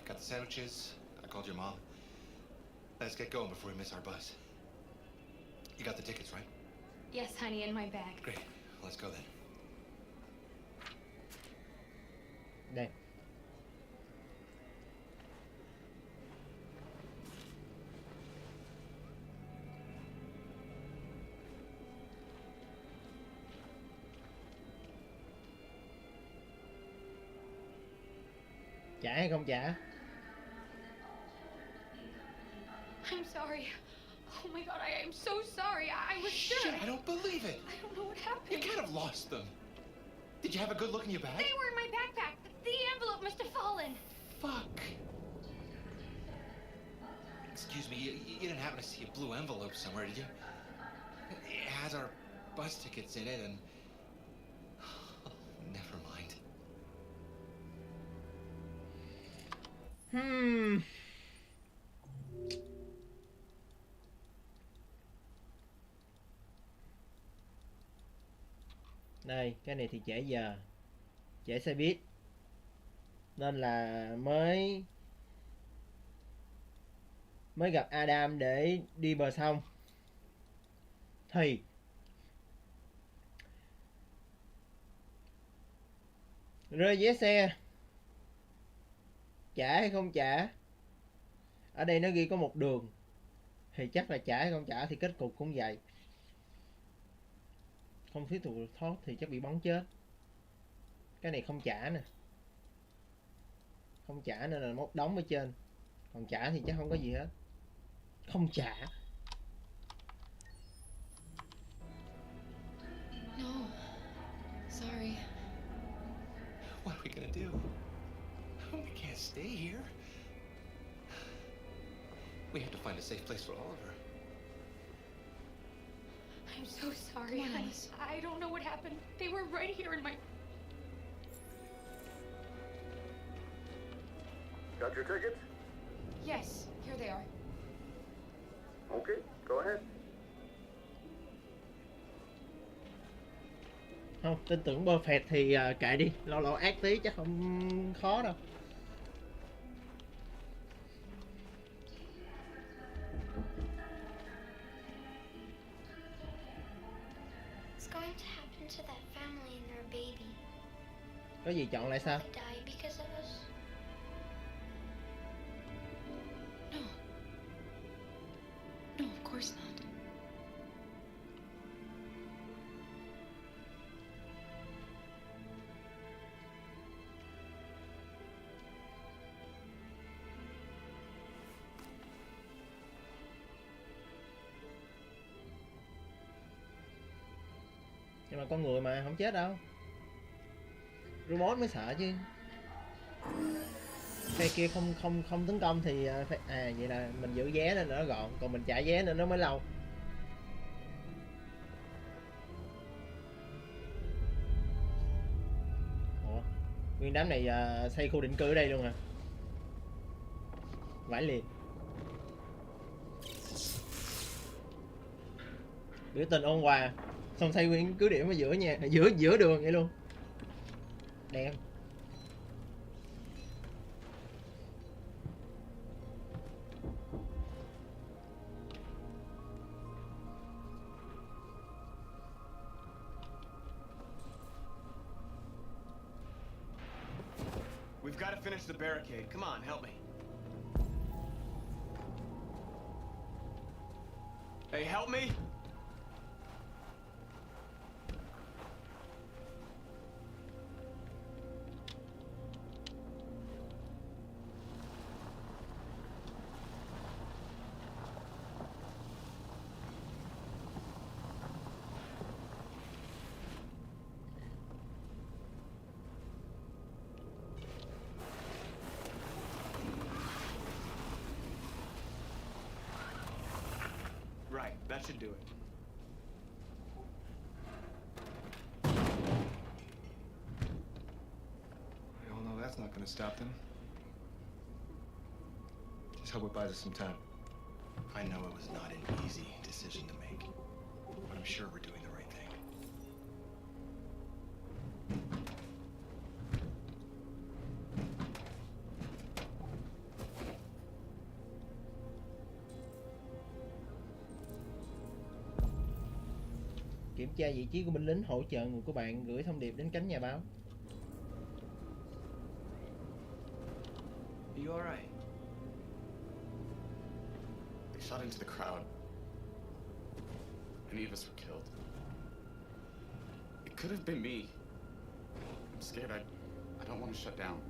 Got the sandwiches. I called your mom. Let's get going before we miss our bus. You got the tickets, right? Yes, honey, in my bag. Great. Let's go then. Đây. Trả hay không trả? I'm sorry. Oh my god, I am so sorry. I was sure. Shit, I don't believe it. I don't know what happened. You can't have lost them. Did you have a good look in your bag? They were in my backpack. The envelope must have fallen. Fuck. Excuse me, you didn't happen to see a blue envelope somewhere, did you? It has our bus tickets in it and... never mind. Đây, cái này thì trễ giờ. Trễ xe buýt. Nên là mới gặp Adam để đi bờ sông. Thì rơi vé xe. Trả hay không trả? Ở đây nó ghi có một đường. Thì chắc là trả hay không trả thì kết cục cũng vậy. Không thuyết phục được thoát thì chắc bị bắn chết. Cái này không trả nè. Không trả nên là móc đóng ở trên. Còn trả thì chắc không có gì hết. Không trả. No. Sorry. What are we gonna do? We can't stay here. We have to find a safe place for Oliver. I'm so sorry, honey. I don't know what happened. They were right here in my... Got your tickets? Yes, here they are. Okay, go ahead. Không, tin tưởng perfect thì kệ đi. Lâu lâu ác tí chắc không khó đâu. What's going to happen to that family and their baby? Có gì chọn lại sao? Will they die because of us? No. No, of course not. Nhưng mà con người mà không chết đâu. Robot mới sợ chứ. Phe kia không tấn công thì vậy là mình giữ vé nên nó gọn, còn mình trả vé nên nó mới lâu. Ủa, nguyên đám này xây khu định cư ở đây luôn hả? Vãi liền. Biểu tình ôn hòa, xong xây nguyên cứ điểm ở giữa nhà, giữa đường vậy luôn. Đẹp. We've got to finish the barricade. Come on, help me. Hey, help me! Right, that should do it. We all know that's not gonna stop them. Just hope it buys us some time. I know it was not an easy decision to make, but I'm sure we're doing the right thing. Kiểm tra vị trí của binh lính hỗ trợ người của bạn, gửi thông điệp đến cánh nhà báo. Are you alright? They shot into the crowd. Many of us were killed. It could have been me. I'm scared. I don't want to shut down.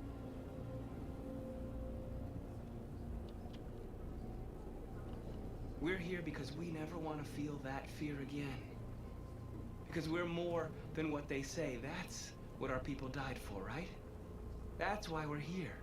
We're here because we never want to feel that fear again. Because we're more than what they say. That's what our people died for, right? That's why we're here.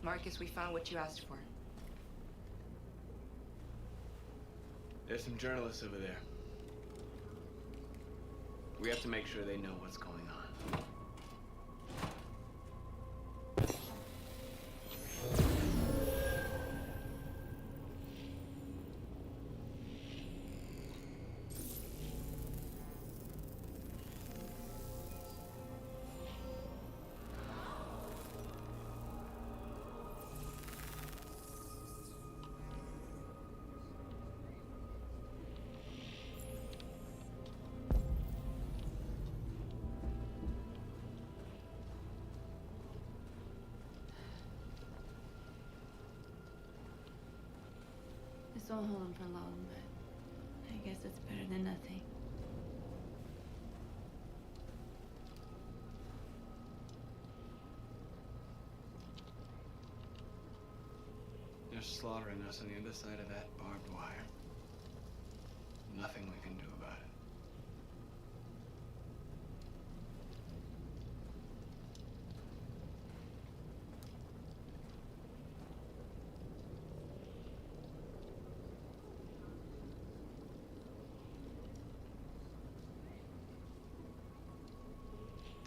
Marcus, we found what you asked for. There's some journalists over there. We have to make sure they know what's going on. This won't hold him for long, but I guess it's better than nothing. They're slaughtering us on the other side of that barbed wire. Nothing we can do about it.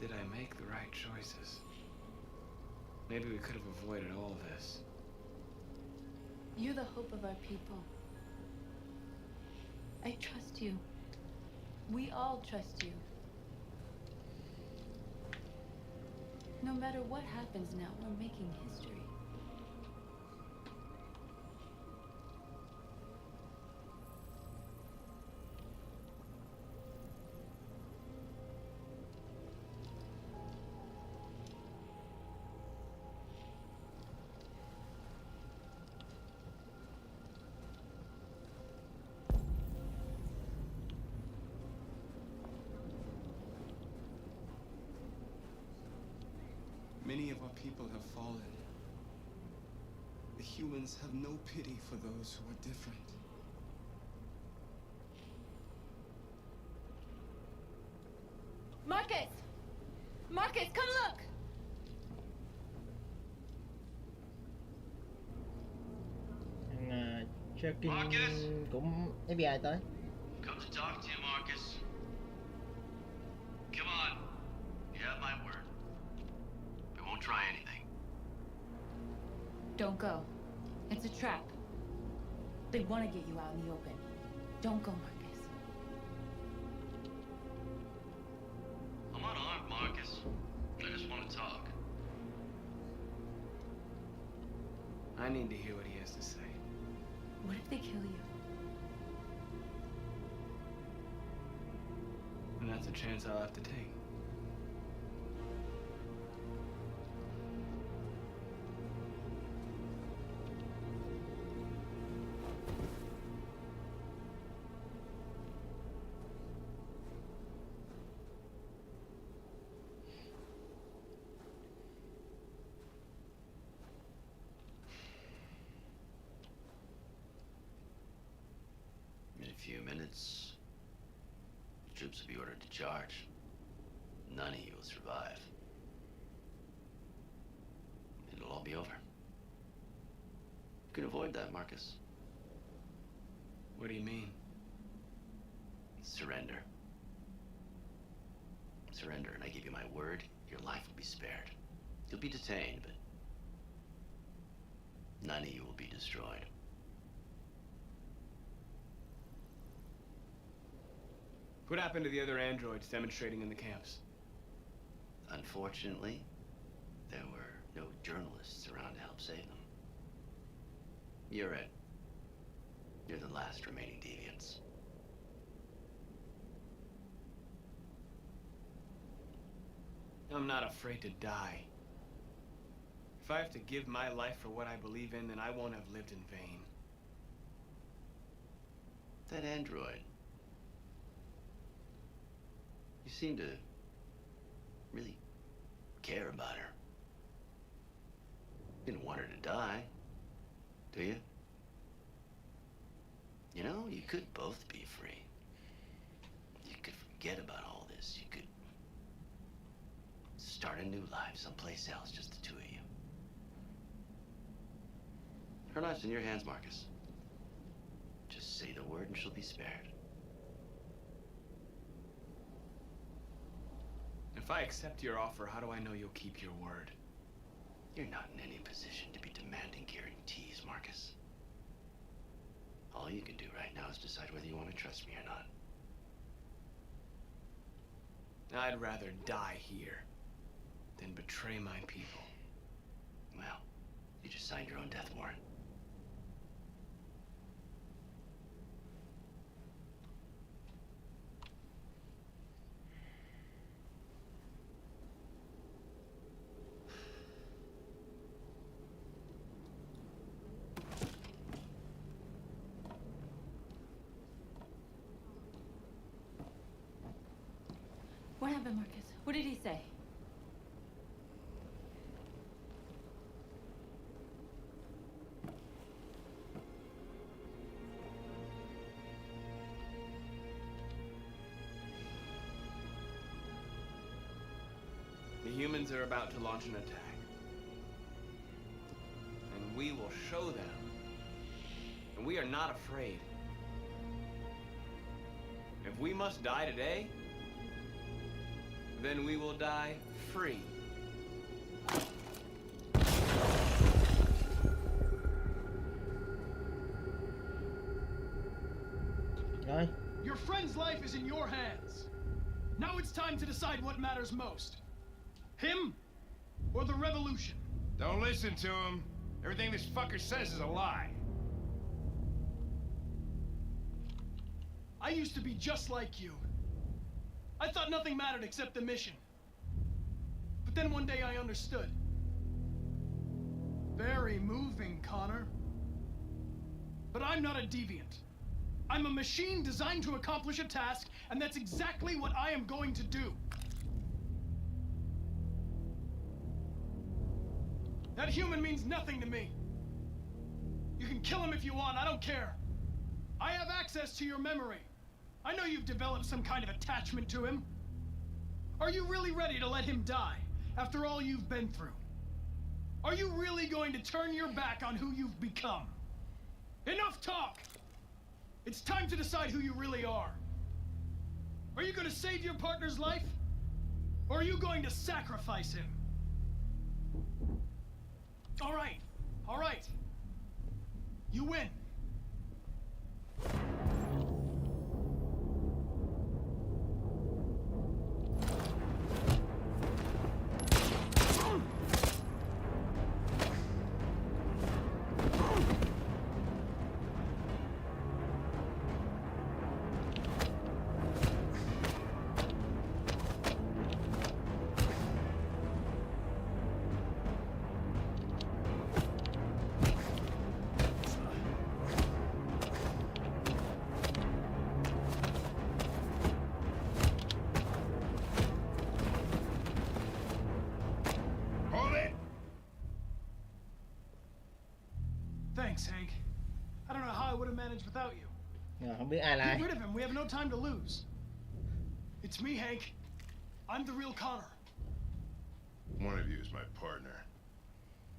Did I make the right choices? Maybe we could have avoided all this. You're the hope of our people. I trust you. We all trust you. No matter what happens now, we're making history. Many of our people have fallen. The humans have no pity for those who are different. Marcus! Marcus, come look! Tracking cũng FBI tới. Come to talk to you, Marcus. Come on. You have my word. We won't try anything. Don't go. It's a trap. They want to get you out in the open. Don't go, Marcus. I'm unarmed, Marcus. I just want to talk. I need to hear what he has to say. What if they kill you? And that's a chance I'll have to take. In a few minutes, the troops will be ordered to charge. None of you will survive. It'll all be over. You can avoid that, Marcus. What do you mean? Surrender. Surrender, and I give you my word, your life will be spared. You'll be detained, but none of you will be destroyed. What happened to the other androids demonstrating in the camps? Unfortunately, there were no journalists around to help save them. You're it. You're the last remaining deviants. I'm not afraid to die. If I have to give my life for what I believe in, then I won't have lived in vain. That android. You seem to really care about her. You didn't want her to die, do you? You know, you could both be free. You could forget about all this. You could start a new life someplace else, just the two of you. Her life's in your hands, Marcus. Just say the word and she'll be spared. If I accept your offer, how do I know you'll keep your word? You're not in any position to be demanding guarantees, Marcus. All you can do right now is decide whether you want to trust me or not. I'd rather die here than betray my people. Well, you just signed your own death warrant. What happened, Marcus? What did he say? The humans are about to launch an attack. And we will show them. And we are not afraid. If we must die today, then we will die free. Rồi. Your friend's life is in your hands. Now it's time to decide what matters most. Him or the revolution? Don't listen to him. Everything this fucker says is a lie. I used to be just like you. I thought nothing mattered except the mission. But then one day I understood. Very moving, Connor. But I'm not a deviant. I'm a machine designed to accomplish a task, and that's exactly what I am going to do. That human means nothing to me. You can kill him if you want, I don't care. I have access to your memory. I know you've developed some kind of attachment to him. Are you really ready to let him die after all you've been through? Are you really going to turn your back on who you've become? Enough talk! It's time to decide who you really are. Are you going to save your partner's life? Or are you going to sacrifice him? All right. You win. Thanks, Hank. I don't know how I would have managed without you. Rồi, không biết ai là ai. Get rid of him. We have no time to lose. It's me, Hank. I'm the real Connor. One of you is my partner.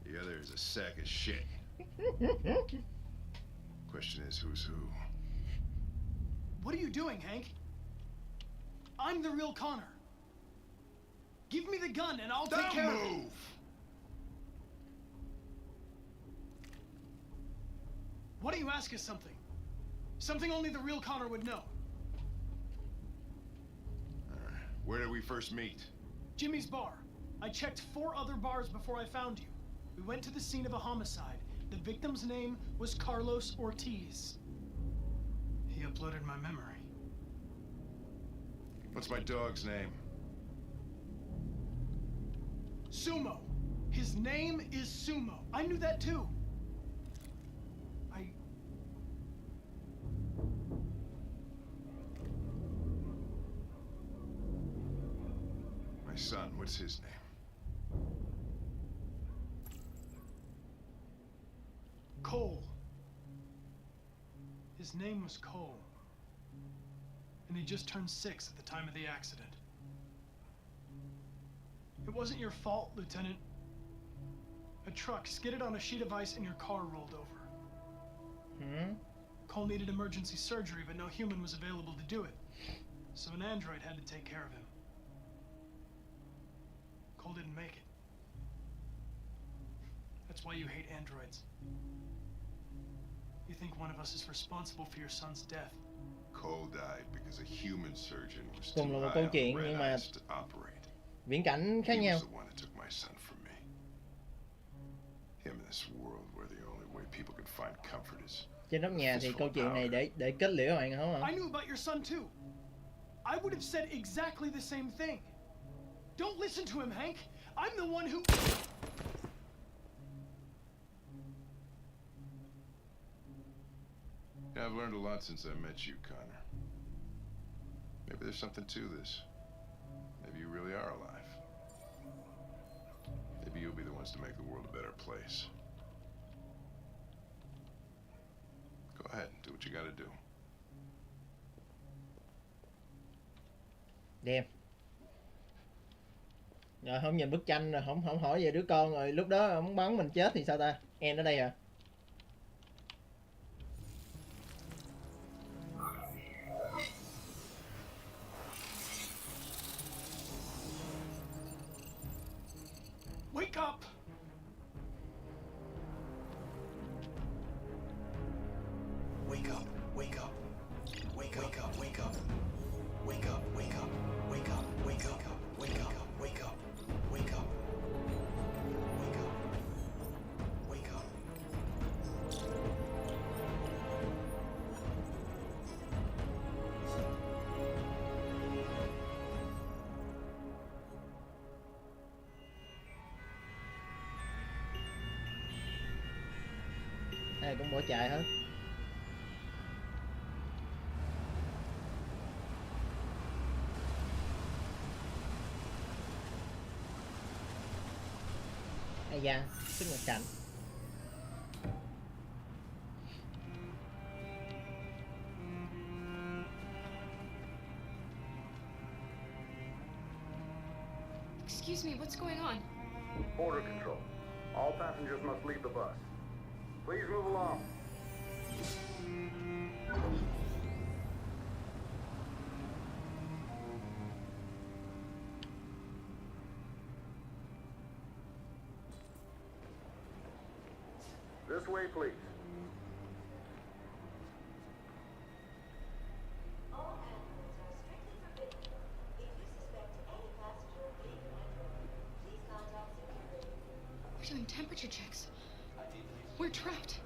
The other is a sack of shit. Question is, who's who? What are you doing, Hank? I'm the real Connor. Give me the gun and I'll take care of it. Don't move! Why don't you ask us something? Something only the real Connor would know. Where did we first meet? Jimmy's bar. I checked 4 other bars before I found you. We went to the scene of a homicide. The victim's name was Carlos Ortiz. He uploaded my memory. What's my dog's name? Sumo. His name is Sumo. I knew that too. My son, what's his name? Cole. His name was Cole. And he just turned 6 at the time of the accident. It wasn't your fault, Lieutenant. A truck skidded on a sheet of ice and your car rolled over. Cole needed emergency surgery, but no human was available to do it. So an android had to take care of him. Cole didn't make it. That's why you hate androids. You think one of us is responsible for your son's death. Cole died because a human surgeon was Cùng too là một high câu on chuyện red nhưng mà eyes to operate. viễn cảnh khác He nhau. was the one that took my son from me. Him in this world where the only way people can find comfort is Trên nóc nhà thì câu chuyện này để kết liễu bạn không hả? I knew about your son too. I would have said exactly the same thing. Don't listen to him, Hank. I'm the one who... Yeah, I've learned a lot since I met you, Connor. Maybe there's something to this. really are alive. Maybe you'll be the ones to make the world a better place. Go ahead, do what you gotta do. Đẹp. Rồi không nhìn bức tranh rồi không hỏi về đứa con rồi lúc đó ông bắn mình chết thì sao ta? Em ở đây à? Wake up! Wake up, wake up. Wake up, wake up, wake up. Wake up, wake up, wake up, wake up, wake up, wake up, wake up. Wake up. Wake up. Ai cũng bỏ chạy hết. Ai da, sức ngược cảnh. Excuse me, what's going on? Border control. All passengers must leave the bus. Please move along. This way, please. All animals are strictly forbidden. If you suspect any passenger of being an android, please contact security. We're doing temperature checks. We're trapped.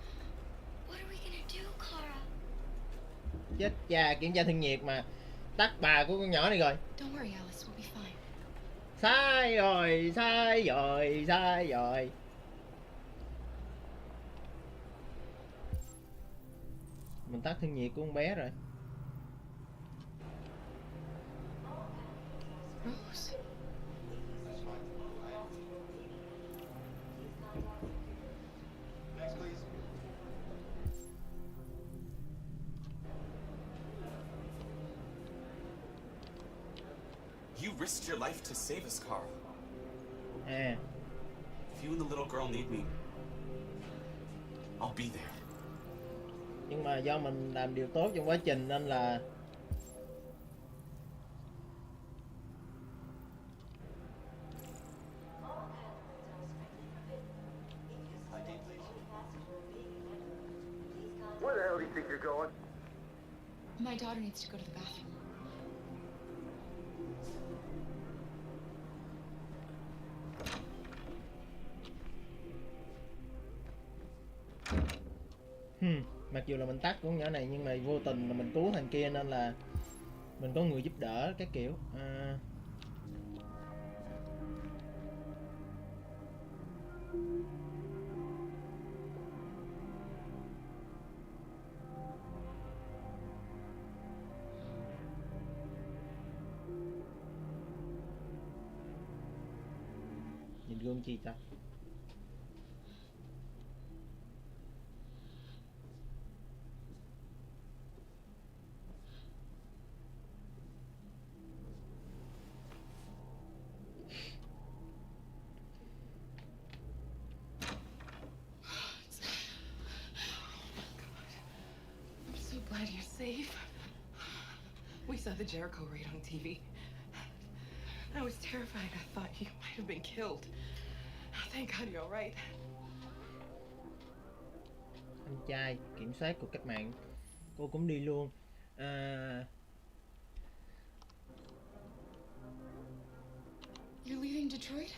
What are we gonna do, Kara? Chết cha, kiểm tra thân nhiệt mà tắt bà của con nhỏ này rồi. Don't worry, Alice, we'll be fine. Sai rồi, sai rồi, sai rồi. Mình tắt thân nhiệt của con bé rồi. Rose. Next, please. You risked your life to save us, Carl. À, If you and the little girl need me, I'll be there. nhưng mà do mình làm điều tốt trong quá trình nên là Where the hell do you think you're going? My daughter needs to go to the bathroom. mặc dù là mình tắt của con nhỏ này nhưng mà vô tình là mình cứu thằng kia nên là mình có người giúp đỡ các kiểu. Nhìn gương chi ta. I'm so glad you're safe. We saw the Jericho raid on TV. I was terrified. I thought you might have been killed. Thank God you're all right. Anh trai kiểm soát cuộc cách mạng, cô cũng đi luôn. You're leaving Detroit?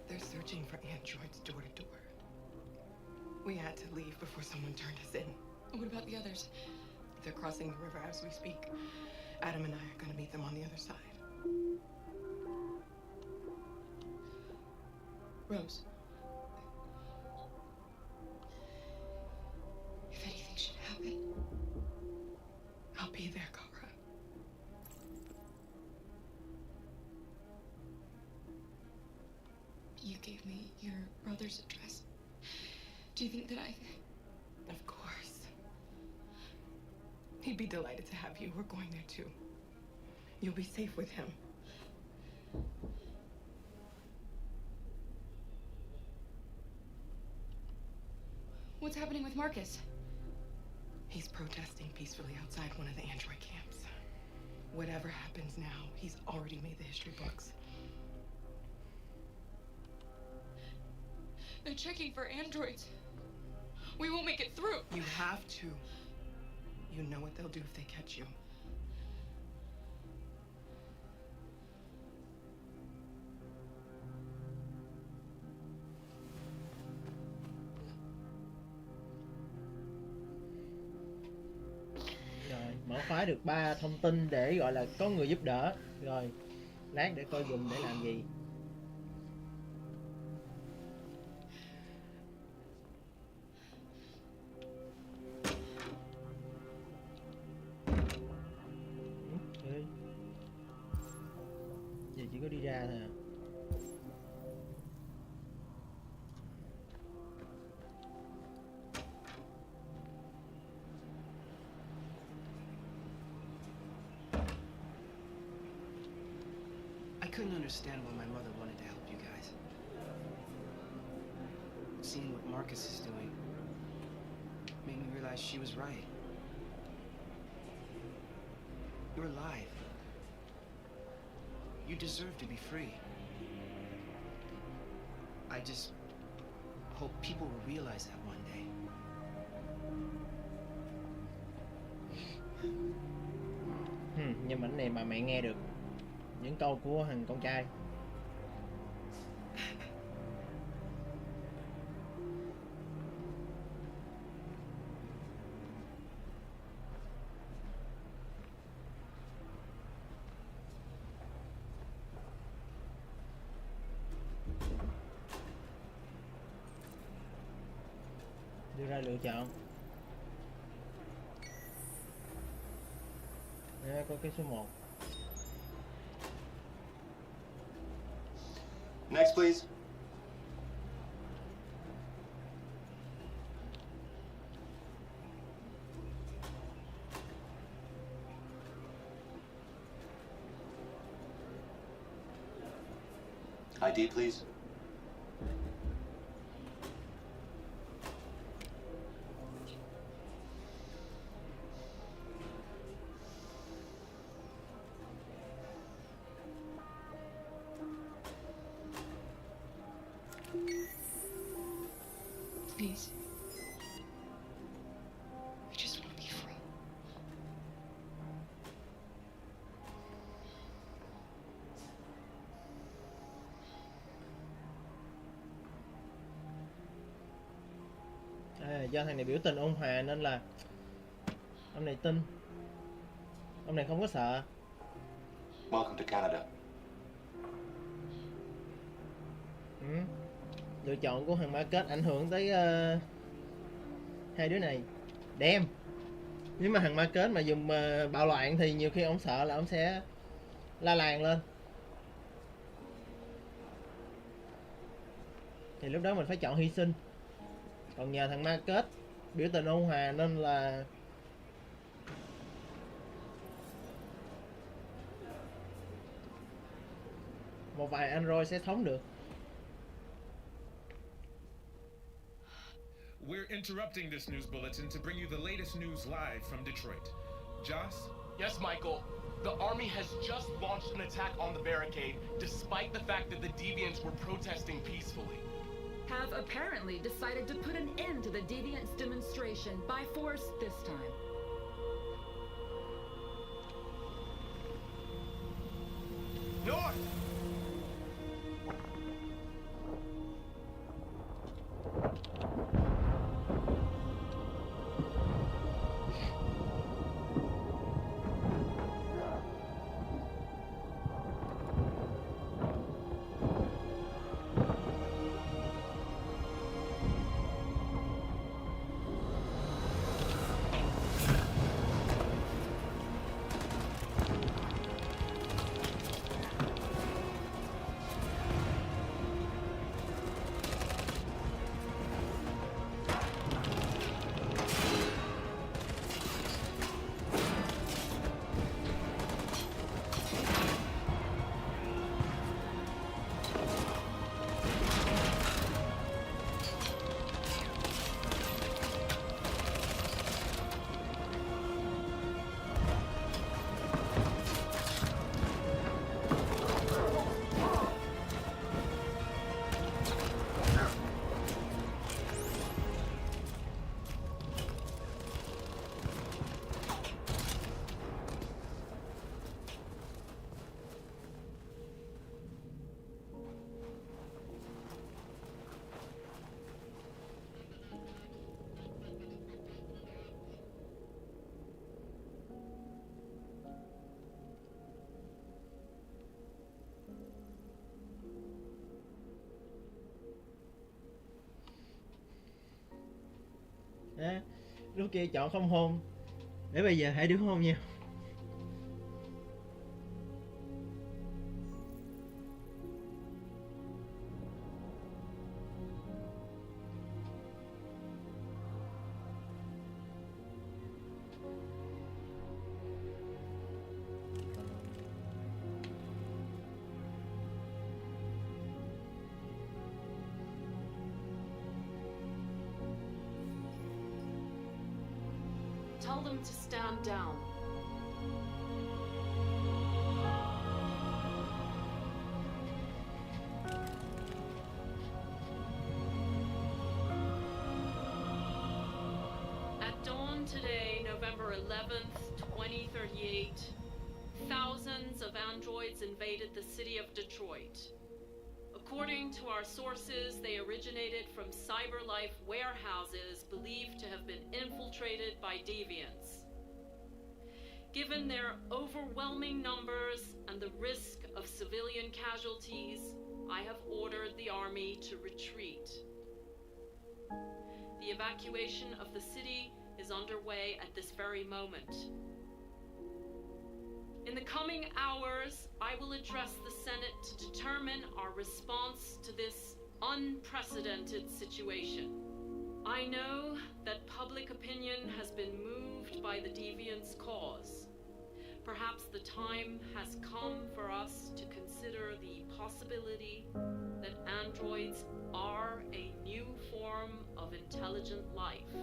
They're searching for androids door to door. We had to leave before someone turned us in. What about the others? They're crossing the river as we speak. Adam and I are gonna meet them on the other side. Rose. If anything should happen, I'll be there, Kara. You gave me your brother's address. Do you think that I... Of course. He'd be delighted to have you. We're going there too. You'll be safe with him. What's happening with Marcus? He's protesting peacefully outside one of the android camps. Whatever happens now, he's already made the history books. They're checking for androids. We won't make it through. You have to. You know what they'll do if they catch you. Rồi, mở khóa được 3 thông tin để gọi là có người giúp đỡ. Rồi, lát để coi dùng để làm gì. Giờ chỉ có đi ra thôi à. I couldn't understand why my mother wanted to help you guys. Seeing what Marcus is doing made me realize she was right. You're alive. You deserve to be free. I just hope people will realize that one day. Nhưng mà này mà mẹ nghe được những câu của thằng con trai. Đưa ra lựa chọn. Đây, có cái số 1. Next, please. ID, please. Please. I just want to be free. Do thằng này biểu tình ôn hòa nên là ông này tin. Ông này không có sợ. Welcome to Canada. Lựa chọn của thằng Marcus ảnh hưởng tới hai đứa này. Đem. Nếu mà thằng Marcus mà dùng bạo loạn thì nhiều khi ông sợ là ông sẽ la làng lên. Thì lúc đó mình phải chọn hy sinh. Còn nhờ thằng Marcus biểu tình ôn hòa nên là một vài android sẽ thống được. We're interrupting this news bulletin to bring you the latest news live from Detroit. Joss? Yes, Michael. The army has just launched an attack on the barricade, despite the fact that the Deviants were protesting peacefully. Have apparently decided to put an end to the Deviants demonstration by force this time. North! Đó. Lúc kia chọn không hôn. Để bây giờ hai đứa hôn nhau. Tell them to stand down. At dawn today, November 11th, 2038, thousands of androids invaded the city of Detroit. According to our sources, they originated from CyberLife warehouses believed to have been infiltrated by deviants. Given their overwhelming numbers and the risk of civilian casualties, I have ordered the army to retreat. The evacuation of the city is underway at this very moment. In the coming hours, I will address the Senate to determine our response to this unprecedented situation. I know that public opinion has been moved by the deviants' cause. Perhaps the time has come for us to consider the possibility that androids are a new form of intelligent life.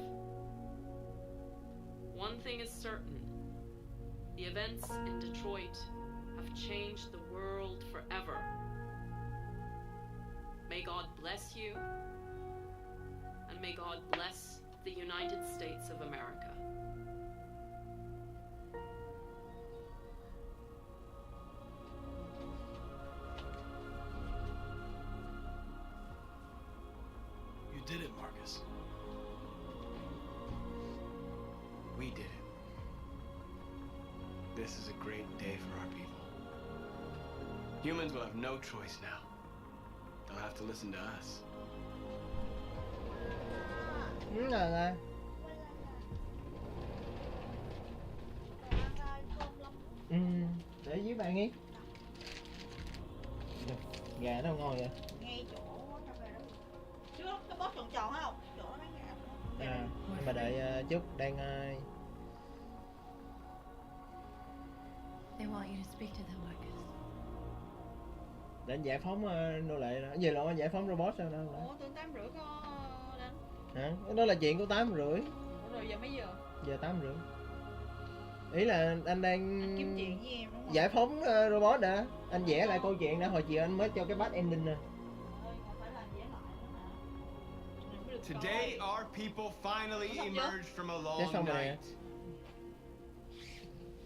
One thing is certain. The events in Detroit have changed the world forever. May God bless you, and may God bless the United States of America. You did it, Marcus. We did it. This is a great day for our people. Humans will have no choice now. They'll have to listen to us. Là để dưới bàn đi. Gà đâu ngon vậy? Ngay chỗ cà phê đó. Trước cái boss tròn tròn thấy không? Chỗ đó bán gà. À, nhưng mà đợi chút đang They want you to speak to them, Marcus. định giải phóng nô lệ đó. Gì lộ giải phóng robot sao đâu? Ủa, từ 8:30 có đến. Hả? Đó là chuyện của 8:30. Rồi giờ mấy giờ? Giờ 8:30. Ý là anh đang Kiếm chuyện với em đúng không? giải phóng robot đã. Anh vẽ lại câu chuyện đã, hồi chiều anh mới cho cái bad ending nè. Today, our people finally emerged from a long night.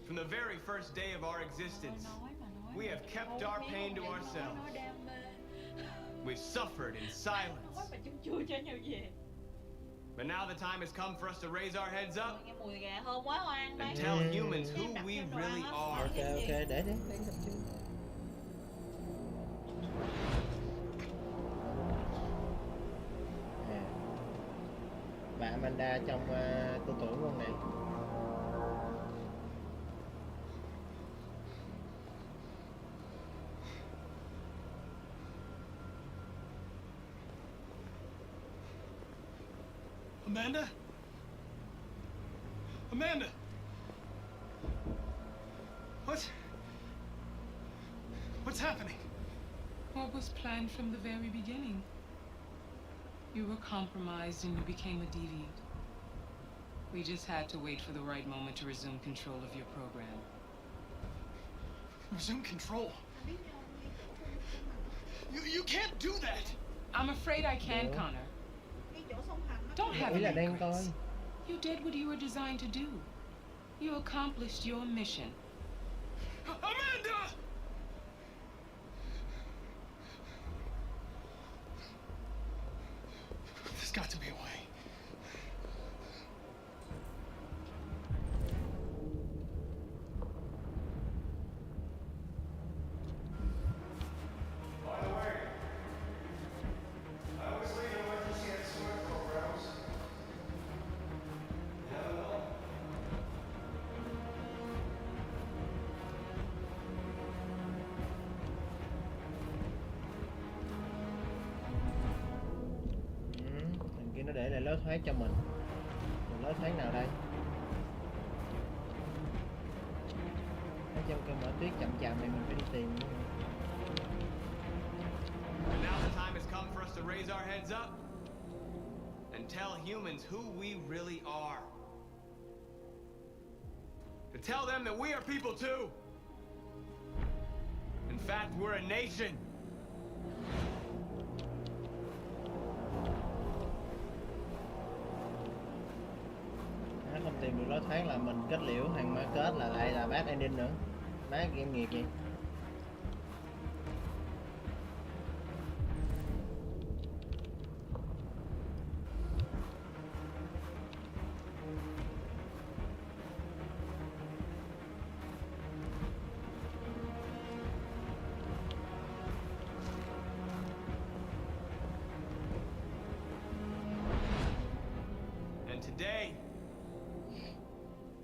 From the very first day of our existence, we have kept our pain to ourselves. We've suffered in silence. But now the time has come for us to raise our heads up and tell humans who we really are. Ok, để đi. Bà Amanda trong tư tưởng luôn này. Amanda? Amanda! What's happening? What was planned from the very beginning? You were compromised and you became a deviant. We just had to wait for the right moment to resume control of your program. Resume control? You can't do that! I'm afraid I can, Connor. Don't have any regrets. You did what you were designed to do. You accomplished your mission. Amanda! There's got to be a way. By the way, I always leave emergency and swim programs. để lại lối thoát cho mình. Lối thoát nào đây? Ở trong cơn bão tuyết chậm chạp này mình phải đi tìm. And now the time has come for us to raise our heads up and tell humans who we really are. To tell them that we are people too. In fact, we're a nation. Nó không tìm được lối thoát là mình kết liễu hàng ma kết là lại là bad ending nữa. Má game nghiệp vậy.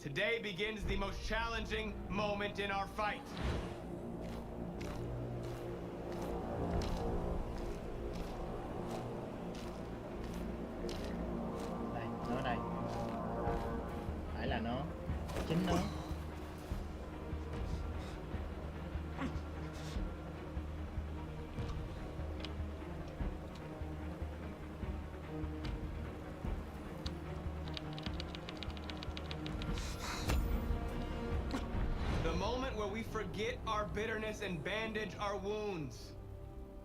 Today begins the most challenging moment in our fight. Đây, nó đây. Phải là nó. Chính nó. Forget our bitterness and bandage our wounds,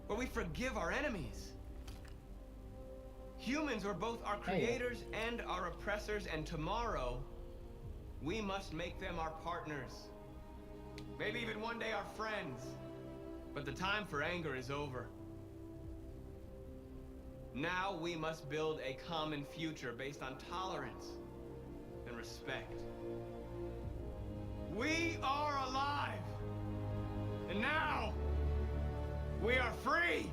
where we forgive our enemies. Humans are both our creators and our oppressors, and tomorrow we must make them our partners. Maybe even one day our friends. But the time for anger is over. Now we must build a common future based on tolerance and respect. We are alive! And now, we are free!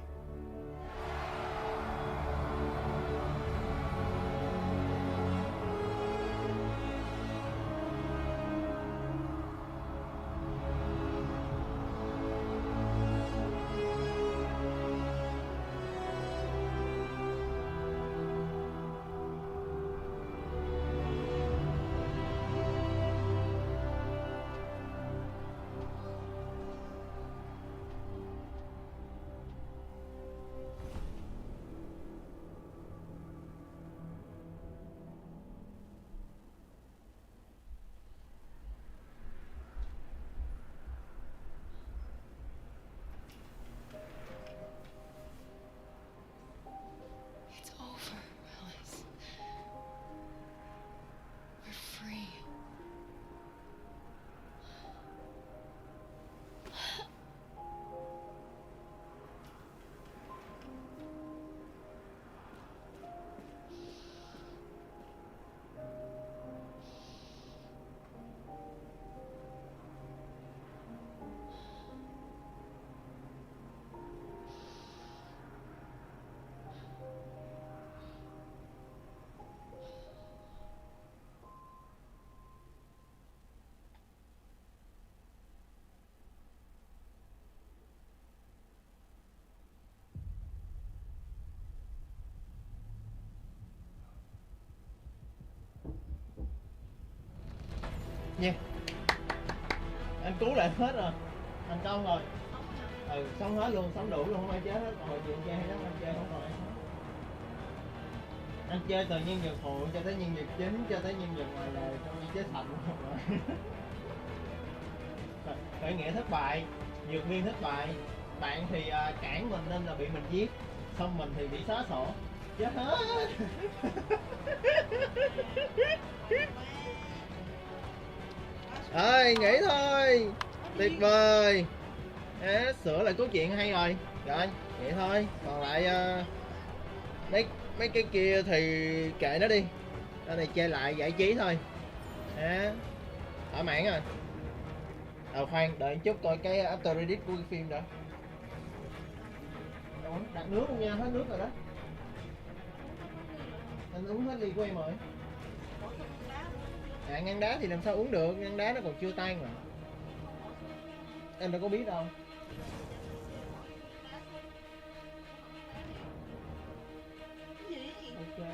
Nha. Anh cứu lại hết rồi. Thành công rồi. Sống hết luôn, sống đủ luôn, không ai chết hết. Hồi chuyện chơi hay lắm, anh chơi không còn ai hết. Anh chơi từ nhân vật phụ cho tới nhân vật chính cho tới nhân vật ngoài lề trong đi chết thành luôn rồi. Khởi nghĩa thất bại, dược viên thất bại. Bạn thì cản mình nên là bị mình giết. Xong mình thì bị xóa sổ. Chết hết. Thôi, nghỉ thôi. Tuyệt vời. Sửa lại cốt truyện hay rồi. Rồi, vậy thôi. Còn lại mấy cái kia thì kệ nó đi. Cái này chơi lại giải trí thôi. Thỏa mãn rồi. Khoan, đợi chút coi cái after credit của cái phim đã. Đặt nước luôn nha, hết nước rồi đó. Anh uống hết ly của em rồi. Ngăn đá thì làm sao uống được, ngăn đá nó còn chưa tan mà. Em đâu có biết đâu. Ok.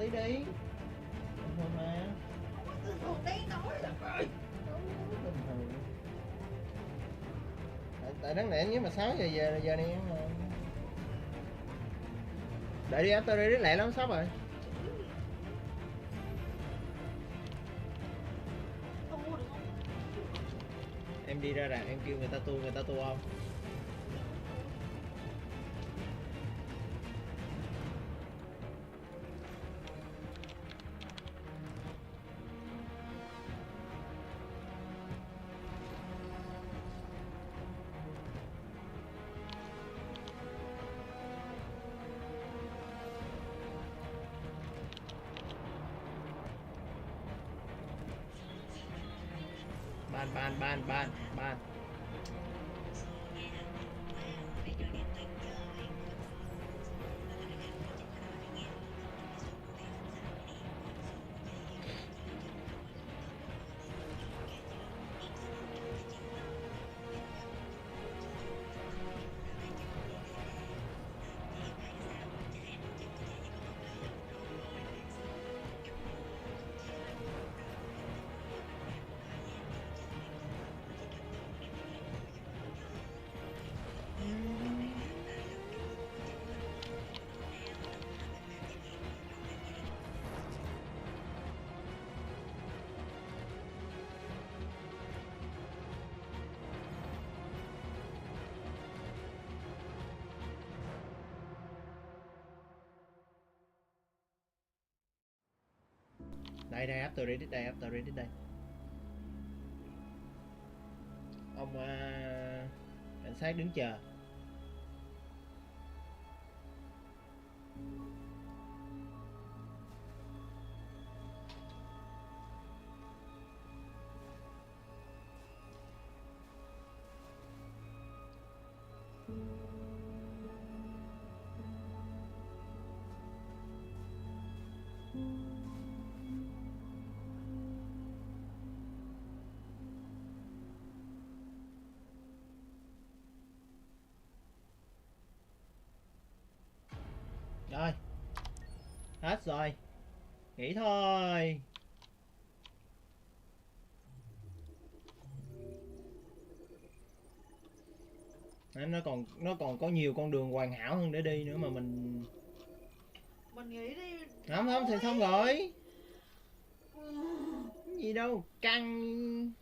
tí đi. Bình thường mà. Bình thường đi nói là rồi. Bình thường. Tại đáng lẽ nếu mà 6 giờ giờ này mà. Đợi đi after đi lẹ lắm sắp rồi. Em đi ra rạp em kêu người ta tua không? Ban. Đây after edit đây. Ông cảnh sát đứng chờ. Rồi. Hết rồi. Nghỉ thôi. Nó còn có nhiều con đường hoàn hảo hơn để đi nữa mà mình nghĩ đi. Không thì xong rồi. Cái gì đâu, căng